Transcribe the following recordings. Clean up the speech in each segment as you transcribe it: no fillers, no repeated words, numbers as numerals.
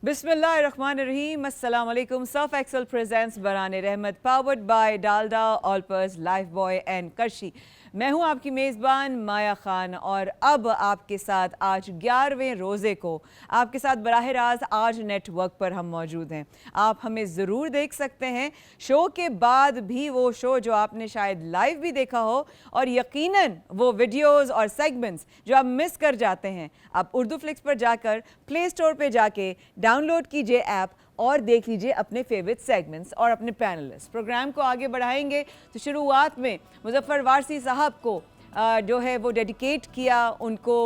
बिस्मिल्लाहिर्रहमानिर्रहीम, अस्सलाम वालेकुम। Surf Excel presents Barane Rahmat, powered by Dalda, Olpers, Lifebuoy and करशी। मैं हूं आपकी मेज़बान माया खान और अब आपके साथ आज 11वें रोज़े को आपके साथ बराह रास्त आज नेटवर्क पर हम मौजूद हैं। आप हमें ज़रूर देख सकते हैं शो के बाद भी, वो शो जो आपने शायद लाइव भी देखा हो और यकीनन वो वीडियोस और सेगमेंट्स जो आप मिस कर जाते हैं, आप उर्दू फ्लिक्स पर जाकर प्ले स्टोर पर जाके डाउनलोड कीजिए ऐप और देख लीजिए अपने फेवरेट सेगमेंट्स और अपने पैनलिस्ट। प्रोग्राम को आगे बढ़ाएंगे तो शुरुआत में मुज़फ़्फ़र वारसी साहब को जो है वो डेडिकेट किया, उनको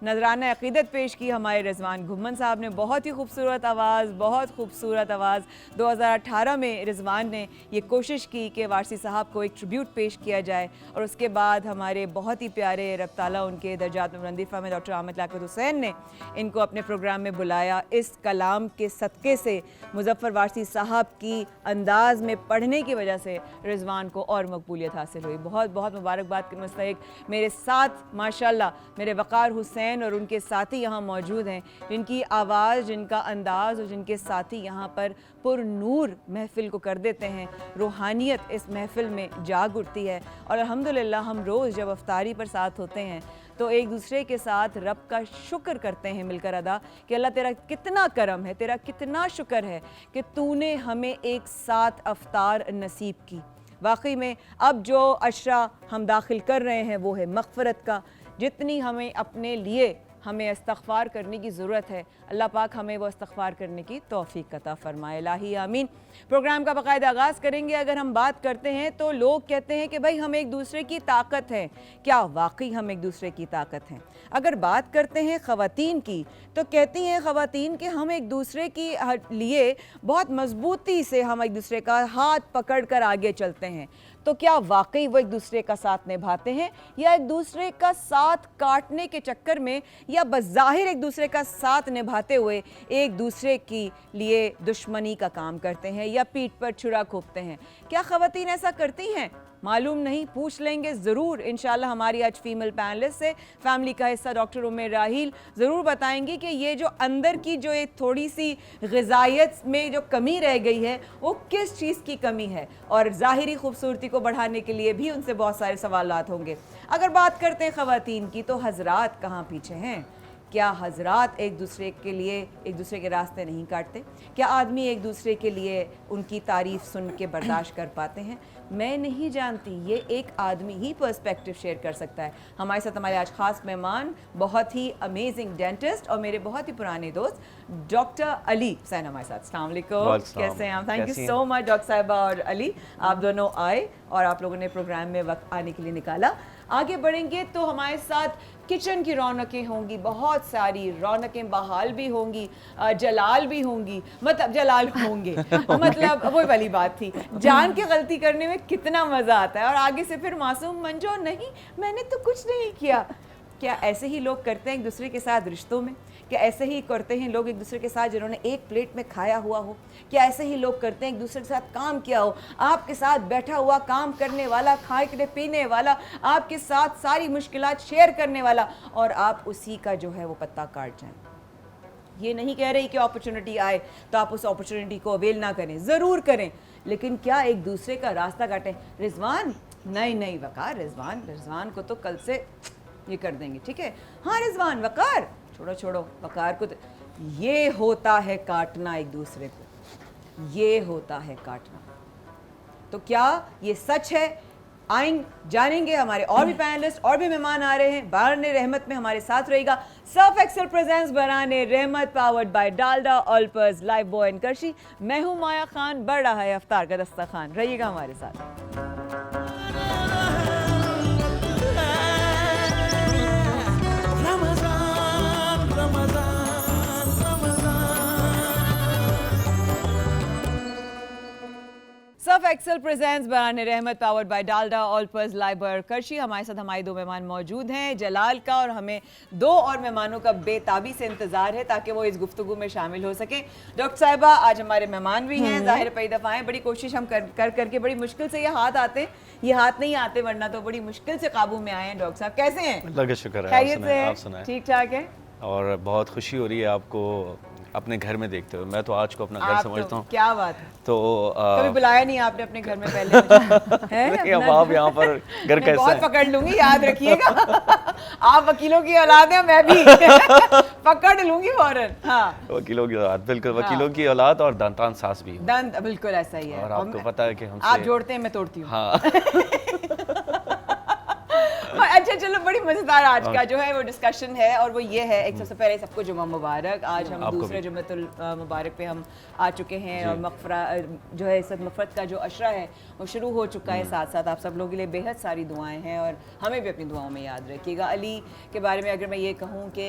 नजराना अक़ीदत पेश की हमारे रिजवान घुम्मन साहब ने। बहुत ही खूबसूरत आवाज़, बहुत खूबसूरत आवाज़। 2018 में रिजवान ने ये कोशिश की कि वारसी साहब को एक ट्रिब्यूट पेश किया जाए और उसके बाद हमारे बहुत ही प्यारे रब ताला उनके दर्जात में बुलंदी फरमाए डॉक्टर आमिर लियाकत हुसैन ने इनको अपने प्रोग्राम में बुलाया। इस कलाम के सदक़े से मुज़फ़्फ़र वारसी साहब की अंदाज़ में पढ़ने की वजह से रिजवान को और मकबूलियत हासिल हुई। बहुत बहुत मुबारकबाद के मुस्तहिक़ मेरे साथ माशाल्लाह मेरे वक़ार हुसैन और उनके साथी यहाँ मौजूद हैं, जिनकी आवाज़, जिनका अंदाज़ और जिनके साथी यहाँ पर पुरनूर महफ़िल को कर देते हैं। रूहानियत इस महफ़िल में जाग उठती है और अल्हम्दुलिल्लाह हम रोज़ जब अफ्तारी पर साथ होते हैं तो एक दूसरे के साथ रब का शुक्र करते हैं मिलकर अदा कि अल्लाह तेरा कितना करम है, तेरा कितना शुक्र है कि तूने हमें एक साथ अफ्तार नसीब की। वाकई में अब जो अशरा हम दाखिल कर रहे हैं वो है मग़फ़िरत का। जितनी हमें अपने लिए हमें इस्तग़फ़ार करने की ज़रूरत है, अल्लाह पाक हमें वो इस्तग़फ़ार करने की तौफ़ीक़ अता फ़रमाए, इलाही आमीन। प्रोग्राम का बाकायदा आगाज़ करेंगे। अगर हम बात करते हैं तो लोग कहते हैं कि भाई हम एक दूसरे की ताकत हैं। क्या वाकई हम एक दूसरे की ताकत हैं? अगर बात करते हैं ख़वातीन की तो कहती हैं ख़वातीन कि हम एक दूसरे की लिए बहुत मज़बूती से हम एक दूसरे का हाथ पकड़ कर आगे चलते हैं। तो क्या वाकई वो एक दूसरे का साथ निभाते हैं या एक दूसरे का साथ काटने के चक्कर में या बज़ाहिर एक दूसरे का साथ निभाते हुए एक दूसरे के लिए दुश्मनी का काम करते हैं या पीठ पर छुरा घोंपते हैं? क्या ख़वातीन ऐसा करती हैं? मालूम नहीं, पूछ लेंगे ज़रूर इंशाल्लाह। हमारी आज फीमेल पैनलिस्ट से फैमिली का हिस्सा डॉक्टर उम्मे राहील ज़रूर बताएंगी कि ये जो अंदर की जो एक थोड़ी सी ग़िज़ायत में जो कमी रह गई है वो किस चीज़ की कमी है, और ज़ाहिरी खूबसूरती को बढ़ाने के लिए भी उनसे बहुत सारे सवालात होंगे। अगर बात करते हैं ख़वातीन की तो हज़रात कहाँ पीछे हैं? क्या हज़रात एक दूसरे के लिए एक दूसरे के रास्ते नहीं काटते? क्या आदमी एक दूसरे के लिए उनकी तारीफ़ सुन के बर्दाश्त कर पाते हैं? मैं नहीं जानती, ये एक आदमी ही पर्सपेक्टिव शेयर कर सकता है। हमारे साथ हमारे आज ख़ास मेहमान, बहुत ही अमेजिंग डेंटिस्ट और मेरे बहुत ही पुराने दोस्त डॉक्टर अली हुसैन हमारे साथ। अस्सलाम वालेकुम, कैसे हैं आप? Thank you so much doctor साहिबा और अली, आप दोनों आए और आप लोगों ने प्रोग्राम में वक्त आने के लिए निकाला। आगे बढ़ेंगे तो हमारे साथ किचन की रौनकें होंगी, बहुत सारी रौनकें बहाल भी होंगी, जलाल भी होंगी, मतलब जलाल होंगे मतलब वही वाली बात थी, जान के गलती करने में कितना मज़ा आता है और आगे से फिर मासूम मंजो, नहीं मैंने तो कुछ नहीं किया। क्या ऐसे ही लोग करते हैं एक दूसरे के साथ रिश्तों में? क्या ऐसे ही करते हैं लोग एक दूसरे के साथ जिन्होंने एक प्लेट में खाया हुआ हो? क्या ऐसे ही लोग करते हैं एक दूसरे के साथ काम किया हो? आपके साथ बैठा हुआ काम करने वाला, खाने पीने वाला, आपके साथ सारी मुश्किलात शेयर करने वाला, और आप उसी का जो है वो पत्ता काट जाएं। ये नहीं कह रही कि अपॉर्चुनिटी आए तो आप उस अपॉर्चुनिटी को अवेल ना करें, ज़रूर करें, लेकिन क्या एक दूसरे का रास्ता काटें? रिजवान नहीं वकार, रिजवान को तो कल से ये कर देंगे, ठीक है? हाँ रिजवान, वकार छोड़ो वकार को। ये होता है काटना एक दूसरे को, ये होता है काटना। तो क्या ये सच है? आएंगे जानेंगे। हमारे और भी पैनलिस्ट और भी मेहमान आ रहे हैं। बराने रहमत में हमारे साथ रहेगा Surf Excel presents Barane Rahmat, powered by Dalda, Olpers, Lifebuoy and करशी। मैं हूं माया खान, बढ़ रहा है अफ्तार का दस्तरखान, रहिएगा हमारे साथ। Surf Excel presents Barane Rahmat, powered by Dalda, Olpers, Lifebuoy, करशी। हमारे साथ हमारे दो मेहमान मौजूद हैं, जलाल का, और हमें दो और मेहमानों का बेताबी से इंतजार है ताकि वो इस गुफ्तगू में शामिल हो सके। डॉक्टर साहिबा आज हमारे मेहमान भी हैं, जाहिर कई दफ़ा हैं, बड़ी कोशिश हम कर करके बड़ी मुश्किल से ये हाथ आते, ये हाथ नहीं आते, वरना तो बड़ी मुश्किल से काबू में आए हैं। डॉक्टर साहब कैसे हैं? अल्लाह का शुक्र है, खैरियत से? ठीक ठाक है। और बहुत खुशी हो रही है आपको अपने घर में देखते हो, मैं तो आज को अपना घर समझता हूँ। क्या बात है, तो कभी बुलाया नहीं आपने अपने घर में पहले मुझे? है अब आप यहाँ पर घर कैसा बहुत है? पकड़ लूंगी, याद रखिएगा। आप वकीलों की औलाद हैं, मैं भी पकड़ लूंगी फौरन। हाँ, वकीलों की औलाद, बिल्कुल वकीलों की औलाद और दांतान सास भी हूँ। दंत बिल्कुल ऐसा ही है। और आपको पता है कि आप हमसे जोड़ते हैं, मैं तोड़ती हूँ। हाँ अच्छा चलो, बड़ी मजेदार आज का जो है वो डिस्कशन है, और वो ये है, एक सबसे पहले सबको जुम्मा मुबारक। आज हम दूसरे जुम्मतुल मुबारक पे हम आ चुके हैं, और मगफरा जो है इस मगफरत का जो अशरा है वो शुरू हो चुका है। साथ साथ आप सब लोगों के लिए बेहद सारी दुआएं हैं, और हमें भी अपनी दुआओं में याद रखिएगा। अली के बारे में अगर मैं ये कहूँ कि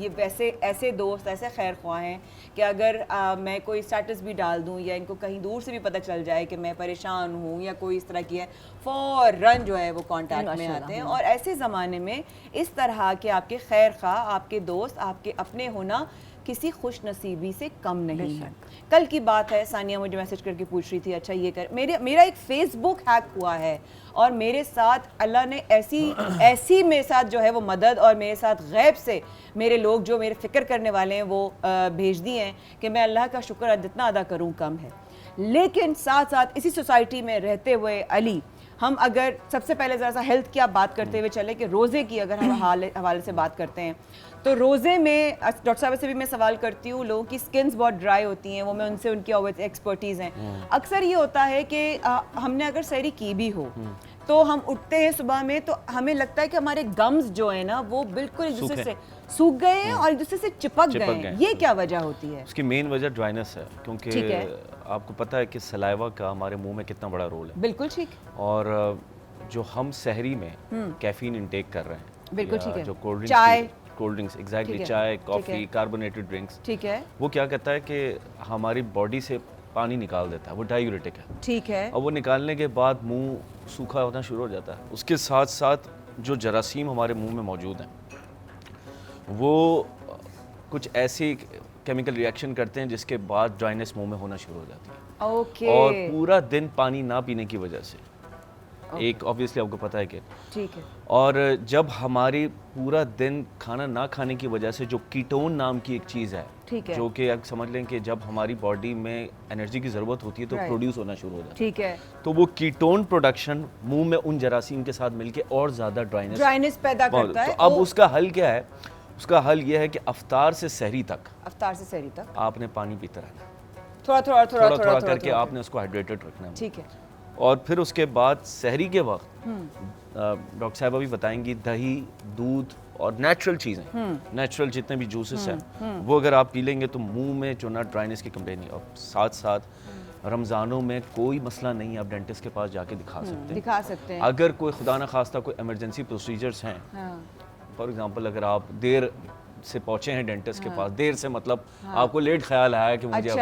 ये वैसे ऐसे दोस्त, ऐसे खैर ख्वाह हैं कि अगर मैं कोई स्टेटस भी डाल दूँ या इनको कहीं दूर से भी पता चल जाए कि मैं परेशान हूँ या कोई इस तरह की है, फ़ौरन जो है वो कांटेक्ट में आते हैं। और ऐसे ज़माने में इस तरह के आपके खैर खा, आपके दोस्त, आपके अपने होना किसी खुश नसीबी से कम नहीं है। कल की बात है, सानिया मुझे मैसेज करके पूछ रही थी, अच्छा ये कर, मेरा एक फेसबुक हैक हुआ है, और मेरे साथ अल्लाह ने ऐसी मेरे साथ जो है वो मदद, और मेरे साथ गैब से मेरे लोग जो मेरे फ़िक्र करने वाले हैं वो भेज दिए हैं कि मैं अल्लाह का शुक्र जितना अदा करूँ कम है। लेकिन साथ साथ इसी सोसाइटी में रहते हुए अली, हम अगर सबसे पहले ज़रा सा हेल्थ की आप बात करते हुए चले कि रोज़े की अगर हम हवाले से बात करते हैं, तो रोज़े में डॉक्टर साहब से भी मैं सवाल करती हूँ, लोगों की स्किन्स बहुत ड्राई होती हैं, वो मैं उनसे उनकी एक्सपर्टीज़ हैं। अक्सर ये होता है कि हमने अगर सहरी की भी हो तो हम उठते हैं सुबह में तो हमें लगता है कि हमारे गम्स जो है ना वो बिल्कुल एक दूसरे से सूख गए हैं और एक दूसरे से चिपक गए हैं। ये क्या वजह होती है? उसकी मेन वजह ड्राइनेस है, क्योंकि आपको पता है कि सलाइवा का हमारे मुंह में कितना बड़ा रोल है। बिल्कुल ठीक। और जो हम सहरी में कैफीन इंटेक कर रहे हैं, बिल्कुल ठीक है, जो कोल्ड ड्रिंक्स एग्जैक्टली, चाय, कॉफी, कार्बोनेटेड ड्रिंक्स, ठीक है, वो क्या कहता है कि हमारी बॉडी से पानी निकाल देता है, वो डायूरेटिक है। ठीक है। और वो निकालने के बाद मुंह सूखा होना शुरू हो जाता है। उसके साथ साथ जो जरासीम हमारे मुंह में मौजूद हैं वो कुछ ऐसी केमिकल रिएक्शन करते हैं जिसके बाद ड्राइनेस मुंह में होना शुरू हो जाती है। ओके। और पूरा दिन पानी ना पीने की वजह से एक ऑब्वियसली आपको पता है कि ठीक है। और जब हमारी पूरा दिन खाना ना खाने की वजह से जो कीटोन नाम की एक चीज़ है, जो कि आप समझ लें कि जब हमारी बॉडी में एनर्जी की ज़रूरत होती है तो प्रोड्यूस होना शुरू हो जाता है। ठीक है। तो वो कीटोन प्रोडक्शन मुंह में उन जरासीम के साथ मिलके और ज़्यादा ड्राइनेस पैदा करता है। तो अब उसका हल क्या है? उसका हल ये है कि अफ्तार से सहरी तक आपने पानी पीते रहना, थोड़ा करके आपने उसको हाइड्रेटेड रखना है। ठीक है। और फिर उसके बाद सहरी के वक्त डॉक्टर साहब अभी बताएंगी, दही, दूध और नेचुरल चीज़ें, नेचुरल जितने भी जूसेस हैं वो अगर आप पी लेंगे तो मुंह में जो ना ड्राइनेस की कंप्लेन नहीं। और साथ साथ रमज़ानों में कोई मसला नहीं, आप डेंटिस्ट के पास जाके दिखा सकते हैं। अगर कोई खुदा न खास्ता कोई इमरजेंसी प्रोसीजर्स हैं, फॉर एग्जांपल अगर आप देर से पहुंचे हैं डेंटिस्ट के पास, देर से मतलब आपको लेट ख्याल आया कि मुझे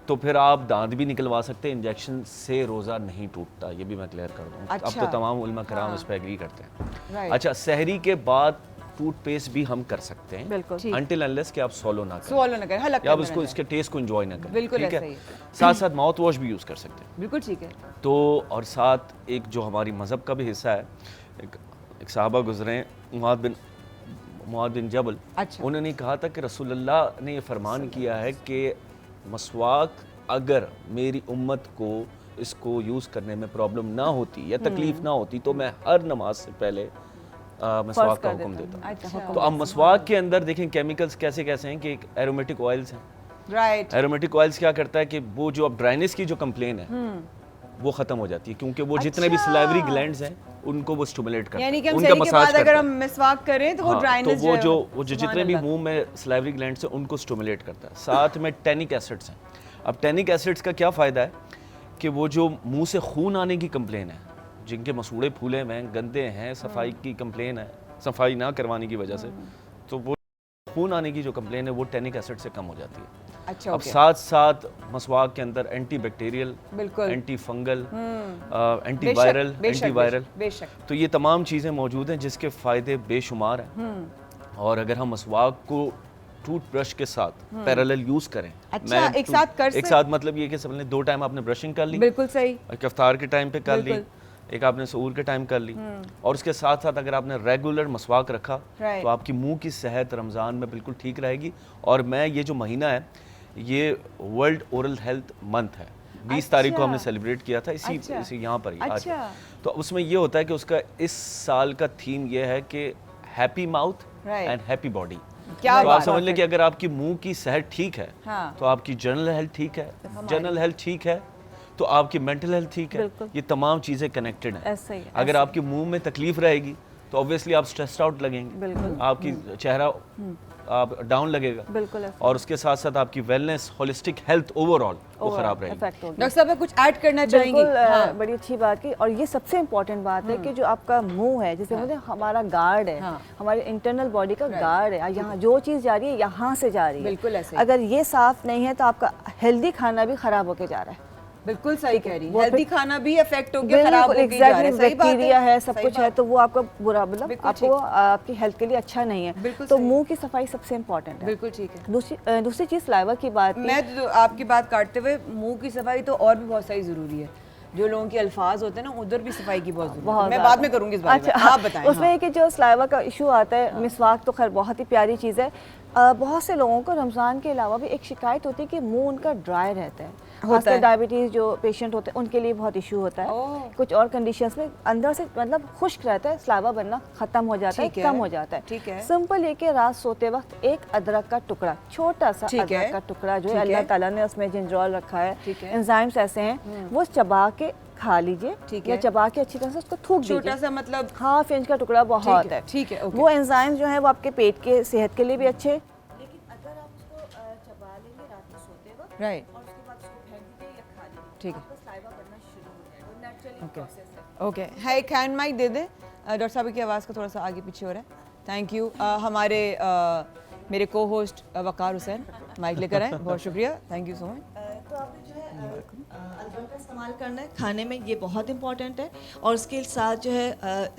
तो फिर आप दांत भी निकलवा सकते हैं। इंजेक्शन से रोज़ा नहीं टूटता, ये भी मैं क्लियर कर दूँ। अब तो तमाम उलमा कराम इस पर एग्री करते हैं। अच्छा, सहरी के बाद टूथपेस्ट भी हम कर सकते हैं अनटिल अनलेस कि आप स्वॉलो ना करें या आप उसको इसके टेस्ट को एंजॉय ना करें। ठीक है। साथ साथ माउथ वॉश भी यूज़ कर सकते हैं। बिल्कुल ठीक है। तो और साथ एक जो हमारी मज़हब का भी हिस्सा है, एक साहबा गुजरे हैं, मुआद बिन जबल। उन्होंने कहा था कि रसूलुल्लाह ने ये फरमान किया है कि मसवाक अगर मेरी उम्मत को इसको यूज़ करने में प्रॉब्लम ना होती या तकलीफ ना होती तो मैं हर नमाज से पहले मसवाक का हुक्म देता। तो अब मसवाक के अंदर देखें केमिकल्स कैसे कैसे हैं कि एरोमेटिक ऑयल्स हैं। राइट। एरोमेटिक ऑयल्स क्या करता है कि वो जो अब ड्राइनेस की जो कंप्लेन है वो खत्म हो जाती है, क्योंकि वो जितने भी सलाइवरी ग्लैंड्स हैं उनको वो स्टिमुलेट करता है, यानी कि उनका मसाज करता है। अगर हम मिसवाक करें तो वो ड्राइनेस तो वो जो जितने भी मुंह में सलाइवरी ग्लैंड्स हैं उनको स्टिमुलेट करता है। साथ में टैनिक एसिड्स हैं। अब टैनिक एसिड्स का क्या फ़ायदा है कि वो जो मुंह से खून आने की कंप्लेन है, जिनके मसूड़े फूले हुए हैं, गंदे हैं, सफाई की कंप्लेन है, सफाई ना करवाने की वजह से, तो वो खून आने की जो कंप्लेन है वो टैनिक एसिड से कम हो जाती है। अच्छा, अब साथ साथ मसवाक के अंदर anti bacterial, anti fungal, anti viral, तो ये तमाम चीज़ें मौजूद हैं जिसके फ़ायदे बेशुमार हैं। और अगर हम मसवाक को टूथब्रश के साथ पैरेलल यूज करें, अच्छा, एक साथ मतलब ये कि सबने 2 टाइम आपने ब्रशिंग कर ली, बिल्कुल सही, इफ्तार के टाइम पे कर ली, एक आपने सहूर के टाइम कर ली, और उसके साथ साथ अगर आपने रेगुलर मसवाक रखा Right. तो आपकी मुंह की सेहत रमज़ान में बिल्कुल ठीक रहेगी। और मैं ये जो महीना है ये वर्ल्ड ओरल हेल्थ मंथ है, 20 तारीख को हमने सेलिब्रेट किया था इसी यहाँ पर ही आज। तो उसमें ये होता है कि उसका इस साल का थीम ये है कि happy mouth and happy body. क्या तो आप समझ लें कि अगर आपकी मुंह की सेहत ठीक है हाँ। तो आपकी जनरल हेल्थ ठीक है, जनरल हेल्थ ठीक है तो आपकी मेंटल हेल्थ ठीक है। ये तमाम चीज़ें कनेक्टेड हैं। ऐसे ही, अगर आपके मुंह में तकलीफ रहेगी तो ऑब्वियसली आप स्ट्रेस्ड आउट लगेंगे, आपकी चेहरा आप डाउन लगेगा, बिल्कुल। और उसके साथ साथ आपकी वेलनेस, होलिस्टिक हेल्थ ओवरऑल वो खराब रहेगी। डॉक्टर साहब कुछ ऐड करना चाहेंगे? बिल्कुल, बड़ी अच्छी बात की। और ये सबसे इम्पोर्टेंट बात है कि जो आपका मुंह है, जिसे मतलब हमारा गार्ड है, हमारे इंटरनल बॉडी का गार्ड है, यहाँ जो चीज़ जा रही है यहाँ से जा रही है। बिल्कुल ऐसे। अगर ये साफ नहीं है तो आपका हेल्दी खाना भी खराब होके जा रहा है। बिल्कुल सही कह रही है, हेल्दी खाना भी इफेक्ट हो गया, खराब हो गया, एग्जैक्टली, बैक्टीरिया है, सब कुछ है, तो वो आपका बुरा, मतलब आपको आपकी हेल्थ के लिए अच्छा नहीं है। तो मुंह की सफाई सबसे इम्पोर्टेंट है। बिल्कुल ठीक है। दूसरी चीज़ सलाइवा की बात, मैं तो आपकी बात काटते हुए मुंह की सफाई तो और भी बहुत सही जरूरी है। जो लोगों के अल्फाज होते हैं ना, उधर भी सफाई की बहुत जरूरत है। मैं बाद में करूंगी इस बारे में, आप बताएं। उसमें है कि जो सलाइवा का इशू आता है, मिसवाक तो खैर बहुत ही प्यारी चीज़ है। बहुत से लोगों को रमज़ान के अलावा भी एक शिकायत होती है कि मुंह उनका ड्राई रहता है। खासकर डायबिटीज़ जो पेशेंट होते हैं उनके लिए बहुत इशू होता है। कुछ और कंडीशंस में अंदर से मतलब खुश्क रहता है, सलाइवा बनना ख़त्म हो जाता है, कम हो जाता है। ठीक है। सिंपल ये कि रात सोते वक्त एक अदरक का टुकड़ा, छोटा सा अदरक का टुकड़ा जो है, अल्लाह ताला ने उसमें जिंजरोल रखा है, एंजाइम्स ऐसे हैं, वो चबा के खा लीजिए, या चबा के अच्छी तरह से उसको थूक दीजिए। छोटा सा मतलब हाफ इंच का टुकड़ा बहुत है। ठीक है। वो एंजाइम जो है वो आपके पेट के सेहत के लिए भी अच्छे, लेकिन अगर आप उसको चबा लेंगे रात को सोते वक्त, राइट, और उसके बाद उसको फेंक दीजिए या खा लीजिए, ठीक है, आपका सलाइवा बनना शुरू हो जाएगा। नेचुरली प्रोसेस है। ओके, है एक हैंड माइक दे दे डॉक्टर साहब की आवाज़ का थोड़ा सा आगे पीछे हो रहा है। Thank you. हमारे मेरे को होस्ट वकार हुसैन माइक लेकर आए, बहुत शुक्रिया, थैंक यू सो मच। तो आपने जो है अदरक का इस्तेमाल करना है खाने में, ये बहुत इंपॉर्टेंट है। और उसके साथ जो है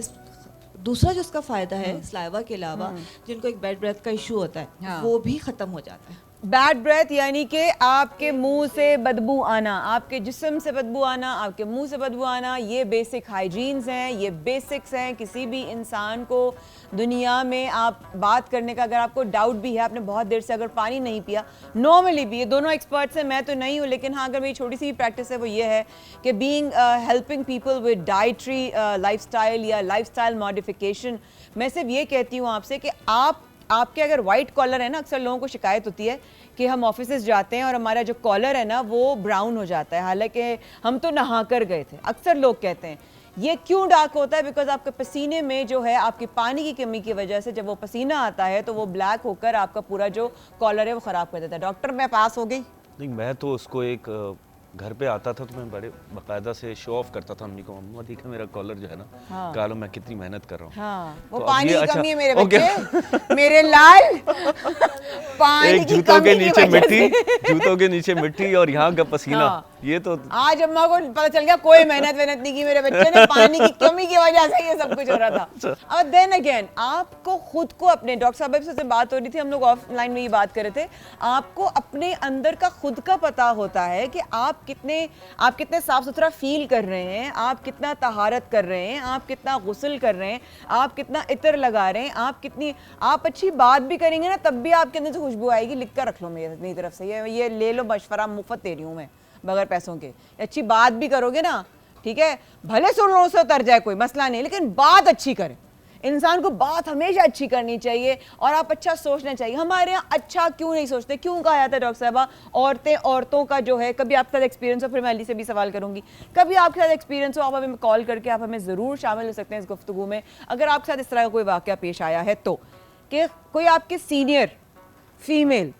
दूसरा जो उसका फ़ायदा है सलाइवा के अलावा, जिनको एक बैड ब्रेथ का इशू होता है वो भी ख़त्म हो जाता है। बैड ब्रेथ यानी कि आपके मुंह से बदबू आना, आपके जिस्म से बदबू आना, आपके मुंह से बदबू आना, ये बेसिक हाइजीन्स हैं, ये बेसिक्स हैं। किसी भी इंसान को दुनिया में आप बात करने का अगर आपको डाउट भी है, आपने बहुत देर से अगर पानी नहीं पिया, नॉर्मली भी, ये दोनों एक्सपर्ट्स हैं, मैं तो नहीं हूँ, लेकिन हाँ अगर मेरी छोटी सी भी प्रैक्टिस है वो ये है कि being helping people with dietary lifestyle या लाइफस्टाइल मॉडिफिकेशन, मैं सिर्फ ये कहती हूँ आपसे कि आपके अगर वाइट कॉलर है ना, अक्सर लोगों को शिकायत होती है कि हम ऑफिसेज जाते हैं और हमारा जो कॉलर है ना वो ब्राउन हो जाता है, हालांकि हम तो नहा कर गए थे। अक्सर लोग कहते हैं ये क्यों डार्क होता है, बिकॉज आपके पसीने में जो है आपकी पानी की कमी की वजह से जब वो पसीना आता है तो वो ब्लैक होकर आपका पूरा जो कॉलर है वो ख़राब कर देता है। डॉक्टर मैं पास हो गई? नहीं, मैं तो उसको एक घर पे आता था तो मैं बड़े बाकायदा से शो ऑफ करता था अम्मी को, अम्मा देखा मेरा कॉलर जो है ना, कहा लो मैं कितनी मेहनत कर रहा हूँ। हाँ, वो तो पानी की अच्छा, कमी है मेरे बच्चे, मेरे लाल पानी एक की जूतों के कमी की नीचे वजह मिट्टी, से। जूतों के नीचे मिट्टी और यहाँ का पसीना, ये तो आज अम्मा को पता चल गया कोई मेहनत नहीं की मेरे बच्चे ने, पानी की कमी की वजह से ये सब कुछ हो रहा था। और देन अगेन आपको खुद को अपने, डॉक्टर साहब से बात हो रही थी, हम लोग ऑफलाइन में ये बात कर रहे थे, आपको अपने अंदर का खुद का पता होता है कि आप कितने साफ सुथरा फील कर रहे हैं, आप कितना तहारत कर रहे हैं, आप कितना गुस्ल कर रहे हैं, आप कितना इतर लगा रहे हैं, आप अच्छी बात भी करेंगे ना तब भी आपके अंदर से खुशबू आएगी। लिख कर रख लो मेरी तरफ से, ये ले लो मशवरा, मुफ्त दे रही हूँ मैं बगैर पैसों के। अच्छी बात भी करोगे ना, ठीक है, भले सुन लो से उतर जाए कोई मसला नहीं, लेकिन बात अच्छी करें। इंसान को बात हमेशा अच्छी करनी चाहिए और आप अच्छा सोचना चाहिए। हमारे यहाँ अच्छा क्यों नहीं सोचते, क्यों कहा जाता है डॉक्टर साहबा औरतों का जो है, कभी आपके साथ एक्सपीरियंस हो, फिर मैं अली से भी सवाल करूंगी, कभी आपके साथ एक्सपीरियंस हो, आप हमें कॉल करके आप हमें ज़रूर शामिल हो सकते हैं इस गुफ्तगू में, अगर आपके साथ इस तरह का कोई वाक़या पेश आया है तो, कि कोई आपके सीनियर फीमेल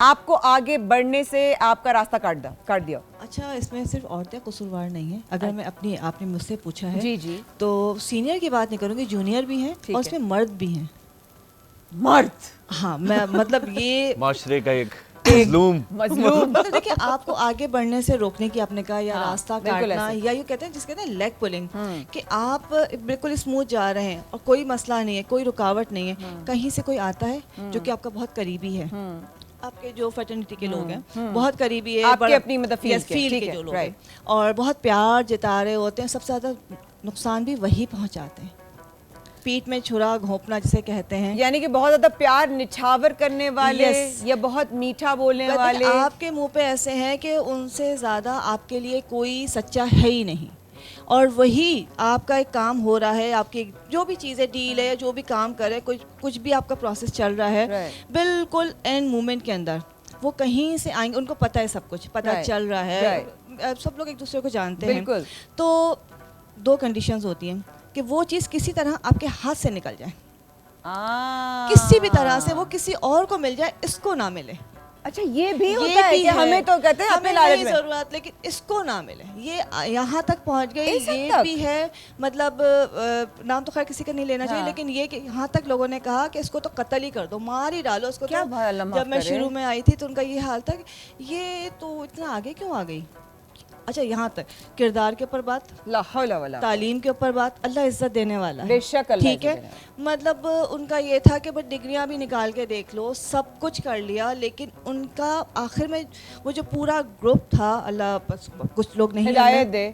आपको आगे बढ़ने से आपका रास्ता काट दिया। अच्छा, इसमें सिर्फ औरतें कसूरवार नहीं है। अगर मैं आपने मुझसे पूछा है जी तो सीनियर की बात नहीं करूँगी, जूनियर भी हैं और उसमें मर्द भी हैं। मर्द? हाँ, मैं मतलब ये माशरे का एक मजलूम मतलब देखिए, आपको आगे बढ़ने से रोकने की आपने कहा, या रास्ता काटना, या यूँ कहते हैं जिसके कहते हैं लेग पुलिंग, कि आप बिल्कुल स्मूथ जा रहे हैं और कोई मसला नहीं है, कोई रुकावट नहीं है, कहीं से कोई आता है जो कि आपका बहुत करीबी है, आपके जो फैटर्निटी के लोग हैं बहुत करीबी है, आपके अपनी मतलब फील्ड yes, के, फील्ड ठीक के है, जो लोग right. हैं और बहुत प्यार जता रहे होते हैं, सबसे ज़्यादा नुकसान भी वही पहुंचाते हैं, पीठ में छुरा घोंपना जिसे कहते हैं। यानी कि बहुत ज्यादा प्यार निछावर करने वाले Yes. या बहुत मीठा बोलने But वाले। आपके मुंह पे ऐसे हैं कि उनसे ज़्यादा आपके लिए कोई सच्चा है ही नहीं, और वही आपका एक काम हो रहा है, आपकी जो भी चीज़ें डील है, जो भी काम करे, कुछ भी आपका प्रोसेस चल रहा है, Right. बिल्कुल एंड मोमेंट के अंदर वो कहीं से आएंगे, उनको पता है, सब कुछ पता Right. चल रहा है, Right. सब लोग एक दूसरे को जानते हैं। बिल्कुल। तो दो कंडीशंस होती हैं कि वो चीज़ किसी तरह आपके हाथ से निकल जाए, किसी भी तरह से वो किसी और को मिल जाए, इसको ना मिले। अच्छा ये भी ये होता है भी कि हमें तो कहते हैं अपने हमें लालच नहीं में। ज़रूरत, लेकिन इसको ना मिले, ये यहाँ तक पहुँच गई। इस हद ये तक? भी है, मतलब नाम तो खैर किसी का नहीं लेना चाहिए, हाँ। लेकिन ये कि यहाँ तक लोगों ने कहा कि इसको तो कत्ल ही कर दो, मार ही डालो उसको। क्या तो भाई, अल्लाह माफ जब मैं करे। शुरू में आई थी तो उनका ये हाल था कि ये तो इतना आगे क्यों आ गई। अच्छा, यहाँ तक किरदार के ऊपर बात, ला हौला वला तालीम के ऊपर बात, अल्लाह इज्जत देने वाला है, बेशक अल्लाह ठीक है। इज्जत देने मतलब उनका ये था कि बस डिग्रियां भी निकाल के देख लो, सब कुछ कर लिया, लेकिन उनका आखिर में वो जो पूरा ग्रुप था, अल्लाह बस कुछ लोग नहीं हिदायत है दे।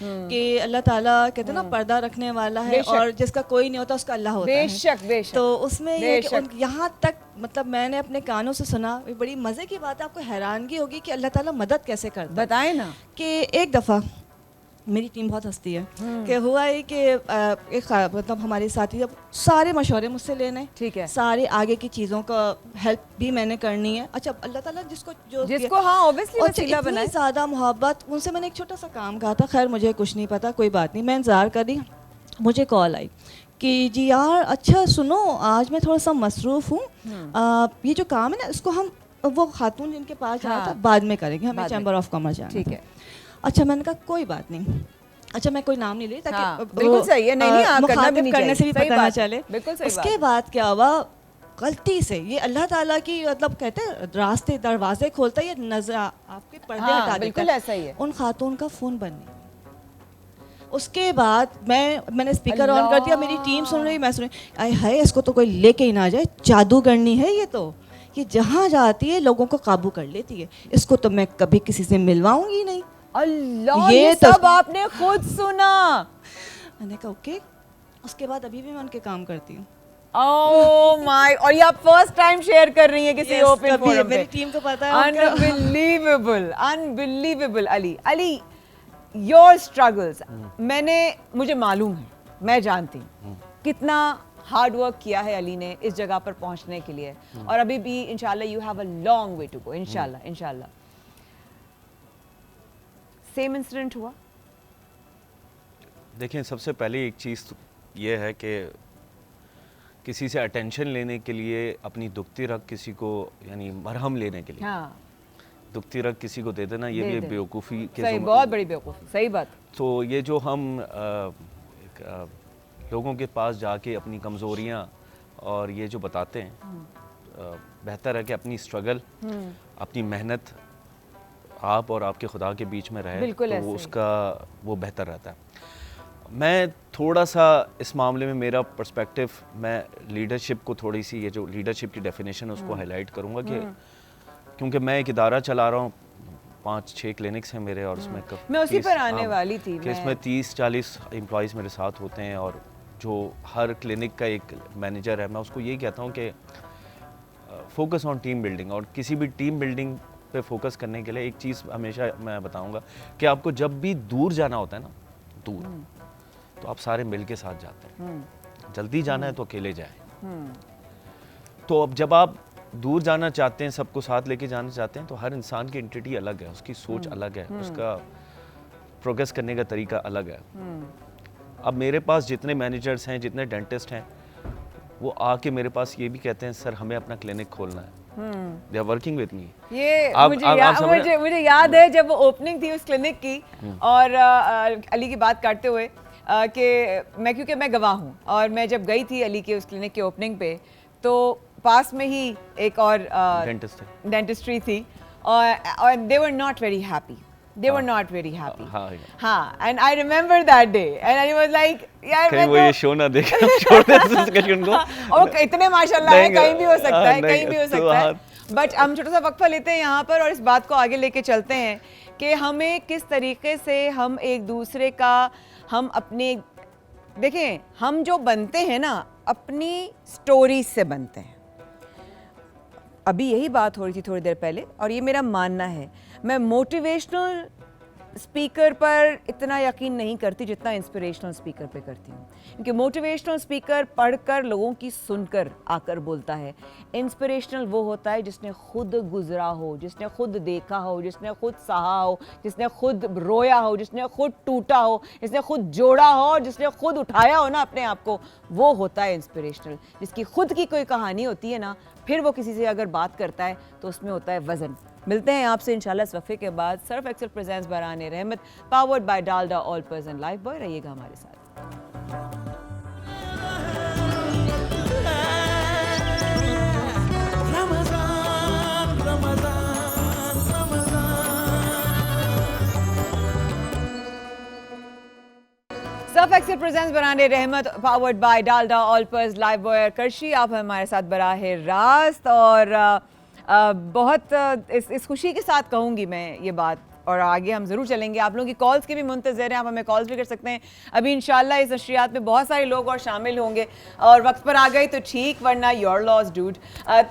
कि अल्लाह ताला कहते हैं ना पर्दा रखने वाला है, बेशक। और जिसका कोई नहीं होता उसका अल्लाह होता है। बेशक बेशक। तो उसमें ये है कि बेशक। यहाँ तक मतलब मैंने अपने कानों से सुना, ये बड़ी मज़े की बात है, आपको हैरानगी होगी कि अल्लाह ताला मदद कैसे करता है। बताएं ना। कि एक दफ़ा मेरी टीम बहुत हंसती है कि हुआ है कि एक मतलब हमारे साथी जब सारे मशवरे मुझसे लेने, ठीक है। सारे आगे की चीज़ों का हेल्प भी मैंने करनी है। अच्छा, अल्लाह ताला जिसको हाँ ऑब्वियसली और वसीला इतनी बनाए। ज़्यादा मोहब्बत उनसे, मैंने एक छोटा सा काम कहा था, खैर मुझे कुछ नहीं पता, कोई बात नहीं, मैं इंतज़ार कर रही, मुझे कॉल आई कि जी यार अच्छा सुनो, आज मैं थोड़ा सा मसरूफ़ हूँ, ये जो काम है ना इसको हम वो खातून जिनके पास जाना था हाँ। बाद में करेंगे, हमें बाद में। चैम्बर ऑफ कॉमर्स जाना ठीक था। है। अच्छा, मैंने कहा कोई बात नहीं। अच्छा, मैं कोई नाम नहीं ले ताकि हाँ, बिल्कुल सही है, नहीं, हाँ, करना भी मुखातिब नहीं करने से भी चाहिए, सही पता ना बात है, चले। बिल्कुल सही उसके बात। बाद क्या हुआ, गलती से ये अल्लाह ताला की मतलब कहते हैं रास्ते दरवाजे खोलता है, ये नजर आपके पर्दे हाँ, हटा देता बिल्कुल है। ऐसा ही है। उन खातून का फ़ोन बंद नहीं। उसके बाद मैंने स्पीकर ऑन कर दिया, मेरी टीम सुन रही, मैं सुन रही, आए हाय इसको तो कोई लेके ही ना जाए, जादूगरनी है ये तो, ये जहाँ जाती है लोगों को काबू कर लेती है, इसको तो मैं कभी किसी से मिलवाऊंगी नहीं। अल्लाह, ये ये तो- सब आपने खुद सुना। मैंने कहा ओके। उसके बाद अभी भी मैं उनके काम करती हूँ। ओह माय, और ये आप फर्स्ट टाइम शेयर कर रही हैं किसी Yes, ओपन कभी फोरम पे। मेरी टीम को पता है उनका। Unbelievable, unbelievable. Ali your struggles, मुझे मालूम है, मैं जानती हूँ कितना हार्ड वर्क किया है अली ने इस जगह पर पहुंचने के लिए, और अभी भी इंशाल्लाह you have a long way to go, इंशाल्लाह इंशाल्लाह। सेम इंसिडेंट हुआ? देखें, सबसे पहले एक चीज़ तो ये है कि किसी से अटेंशन लेने के लिए अपनी दुखती रग किसी को, यानी मरहम लेने के लिए हाँ, दुखती रग किसी को दे देना, ये दे भी दे। बेवकूफ़ी के सही, बहुत बड़ी बेवकूफ़ी, सही बात। तो ये जो हम लोगों के पास जाके अपनी कमज़ोरियाँ और ये जो बताते हैं, बेहतर है कि अपनी स्ट्रगल, अपनी मेहनत आप और आपके खुदा के बीच में रहे, बिल्कुल तो ऐसे ही। उसका वो बेहतर रहता है। मैं थोड़ा सा इस मामले में मेरा पर्सपेक्टिव, मैं लीडरशिप को थोड़ी सी, ये जो लीडरशिप की डेफिनेशन है उसको हाईलाइट करूँगा कि क्योंकि मैं एक इदारा चला रहा हूँ, 5-6 क्लिनिक्स हैं मेरे, और उसमें मैं उसी पर आने वाली थी। कि इसमें 30-40 एम्प्लॉयज़ मेरे साथ होते हैं, और जो हर क्लिनिक का एक मैनेजर है, मैं उसको यही कहता हूँ कि फोकस ऑन टीम बिल्डिंग, और किसी भी टीम बिल्डिंग पे फोकस करने के लिए एक चीज़ हमेशा मैं बताऊँगा कि आपको जब भी दूर जाना होता है ना, दूर, तो आप सारे मिल के साथ जाते हैं। जल्दी जाना है तो अकेले जाए। तो अब जब आप दूर जाना चाहते हैं, सबको साथ लेके जाना चाहते हैं, तो हर इंसान की एंटिटी अलग है, उसकी सोच अलग है, उसका प्रोग्रेस करने का तरीका अलग है। अब मेरे पास जितने मैनेजर्स हैं, जितने डेंटिस्ट हैं, वो आके मेरे पास ये भी कहते हैं सर हमें अपना क्लिनिक खोलना है। They are working with me. ये आप- मुझे आप- या, आप समझ रहे हैं? मुझे याद है जब वो ओपनिंग थी उस क्लिनिक की, और अली की बात करते हुए कि क्योंकि मैं गवाह हूँ, और मैं जब गई थी अली के उस क्लिनिक के ओपनिंग पे, तो पास में ही एक और डेंटिस्ट है। डेंटिस्ट्री थी, और they were not very happy, they were not very happy. हाँ, and I remember that day, and I was like, यार कहीं वो ये शो ना देखे छोड़ दे इस discussion को। और इतने माशाल्लाह है, कहीं भी हो सकता है, कहीं भी हो सकता है। बट हम छोटा सा वक्फा लेते हैं यहाँ पर और इस बात को आगे लेके चलते हैं कि हमें किस तरीके से हम एक दूसरे का हम अपने देखें हम जो बनते हैं ना अपनी स्टोरी से बनते हैं। अभी यही बात हो रही थी थोड़ी देर पहले और ये मेरा मानना है। मैं मोटिवेशनल स्पीकर पर इतना यकीन नहीं करती जितना इंस्पिरेशनल स्पीकर पे करती हूँ, क्योंकि मोटिवेशनल स्पीकर पढ़कर लोगों की सुनकर आकर बोलता है। इंस्पिरेशनल वो होता है जिसने खुद गुजरा हो, जिसने खुद देखा हो, जिसने खुद सहा हो, जिसने खुद रोया हो, जिसने खुद टूटा हो, जिसने खुद जोड़ा हो और जिसने खुद उठाया हो ना अपने आप को, वो होता है इंस्पिरेशनल। जिसकी खुद की कोई कहानी होती है ना, फिर वो किसी से अगर बात करता है तो उसमें होता है वजन। मिलते हैं आपसे इंशाल्लाह इस वक्फे के बाद। Surf Excel presents Barane Rahmat, powered by Dalda Olpers and Lifebuoy. रहिएगा हमारे साथ। Surf Excel presents Barane Rahmat, powered by Dalda Olpers Lifebuoy करशी। आप हमारे साथ बराहे रास्त और बहुत इस खुशी के साथ कहूँगी मैं ये बात और आगे हम ज़रूर चलेंगे। आप लोगों की कॉल्स के भी मुंतज़र हैं, आप हमें कॉल्स भी कर सकते हैं। अभी इंशाल्लाह इस नशरियात में बहुत सारे लोग और शामिल होंगे और वक्त पर आ गए तो ठीक, वरना योर लॉस डूड।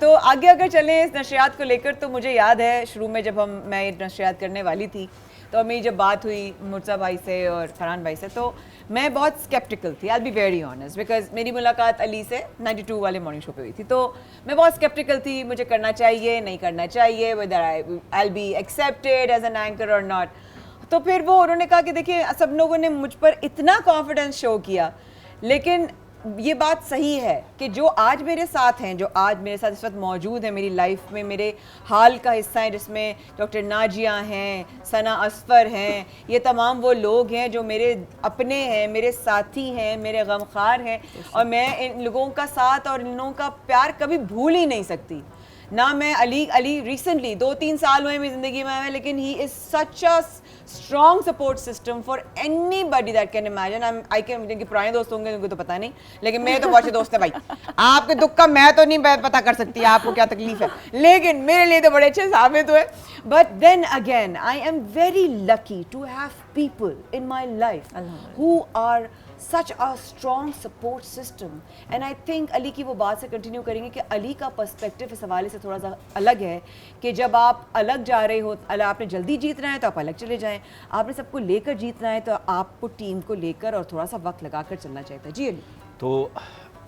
तो आगे अगर चलें इस नशरियात को लेकर, तो मुझे याद है शुरू में जब मैं ये नशरियात करने वाली थी तो मेरी जब बात हुई मुर्तज़ा भाई से और फरहान भाई से, तो मैं बहुत स्केप्टिकल थी। आई बी वेरी ऑनेस्ट, बिकॉज मेरी मुलाकात अली से 92 वाले मॉर्निंग शो पे हुई थी, तो मैं बहुत स्केप्टिकल थी, मुझे करना चाहिए नहीं करना चाहिए, whether I be accepted as an anchor और नॉट। तो फिर वो उन्होंने कहा कि देखिए सब लोगों ने मुझ पर इतना कॉन्फिडेंस शो किया, लेकिन ये बात सही है कि जो आज मेरे साथ हैं, जो आज मेरे साथ इस वक्त मौजूद हैं मेरी लाइफ में, मेरे हाल का हिस्सा है, जिसमें डॉक्टर नाजिया हैं, सना असफर हैं, ये तमाम वो लोग हैं जो मेरे अपने हैं, मेरे साथी हैं, मेरे गमखार हैं, और मैं इन लोगों का साथ और इन लोगों का प्यार कभी भूल ही नहीं सकती। ना मैं अली रिसेंटली 2-3 साल हुए मेरी ज़िंदगी में आए, लेकिन he is such a strong support system for any buddy that can imagine. I can, जिनके पुराने दोस्त होंगे उनको तो पता नहीं, लेकिन मेरे तो बहुत से दोस्त हैं भाई। आपके दुख का मैं तो नहीं पता कर सकती आपको क्या तकलीफ है, लेकिन मेरे लिए तो बड़े अच्छे साबित हुए। But then again I am very lucky to have people in my life who are such a strong support system, and I think Ali की वो बात से कंटिन्यू करेंगे कि अली का पर्सपेक्टिव इस हवाले से थोड़ा सा अलग है कि जब आप अलग जा रहे हो, आपने जल्दी जीतना है तो आप अलग चले जाएं, आपने सबको लेकर जीतना है तो आपको टीम को लेकर और थोड़ा सा वक्त लगाकर चलना चाहिए। जी अली। तो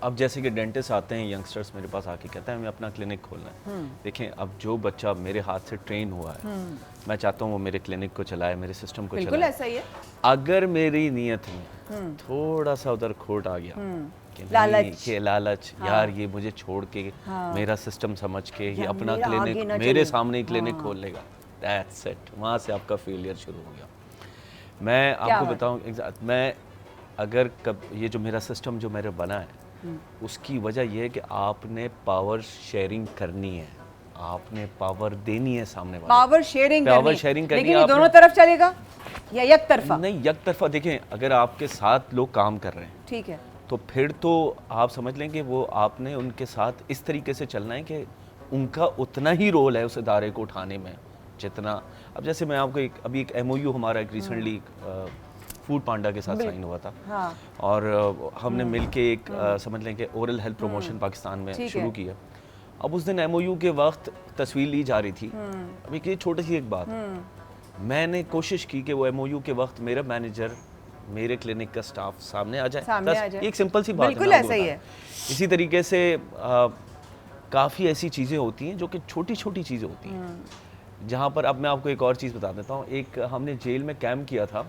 अब जैसे कि डेंटिस्ट आते हैं, यंगस्टर्स मेरे पास आके कहते हैं हमें अपना क्लिनिक खोलना है। देखें, अब जो बच्चा मेरे हाथ से ट्रेन हुआ है, मैं चाहता हूँ वो मेरे क्लिनिक को चलाए, मेरे सिस्टम को चलाए। बिल्कुल ऐसा ही है। अगर मेरी नीयत में थोड़ा सा उधर खोट आ गया कि लालच यार ये मुझे छोड़ के मेरा सिस्टम समझ के ये अपना क्लिनिक मेरे सामने क्लिनिक खोल लेगा, दैट्स इट, वहाँ से आपका फेलियर शुरू हो गया। मैं आपको बताऊँ, मैं अगर ये जो मेरा सिस्टम जो मेरा बना है, उसकी वजह यह है कि आपने पावर शेयरिंग करनी है, आपने पावर देनी है सामने वाले। पावर शेयरिंग करनी, लेकिन ये दोनों तरफ चलेगा या एक तरफा? नहीं, एक तरफा। देखें, अगर आपके साथ लोग काम कर रहे हैं, ठीक है, तो फिर तो आप समझ लें कि वो आपने उनके साथ इस तरीके से चलना है कि उनका उतना ही रोल है उस इदारे को उठाने में जितना। अब जैसे मैं आपको अभी एक MOU हमारा एक रिसेंटली फूड पांडा के साथ साइन हुआ था। हाँ। और हमने मिलके एक समझ लें कि ओरल हेल्थ प्रमोशन पाकिस्तान में शुरू किया। अब उस दिन MOU के वक्त तस्वीर ली जा रही थी। अभी ये छोटी सी एक बात, मैंने कोशिश की कि वो MOU के वक्त मेरा मैनेजर, मेरे क्लिनिक का स्टाफ सामने आ जाए। एक सिंपल सी बात है, बिल्कुल ऐसा ही है। इसी तरीके से काफ़ी ऐसी चीज़ें होती हैं जो कि छोटी छोटी चीज़ें होती हैं, जहाँ पर अब मैं आपको एक और चीज़ बता देता हूँ। एक हमने जेल में कैंप किया था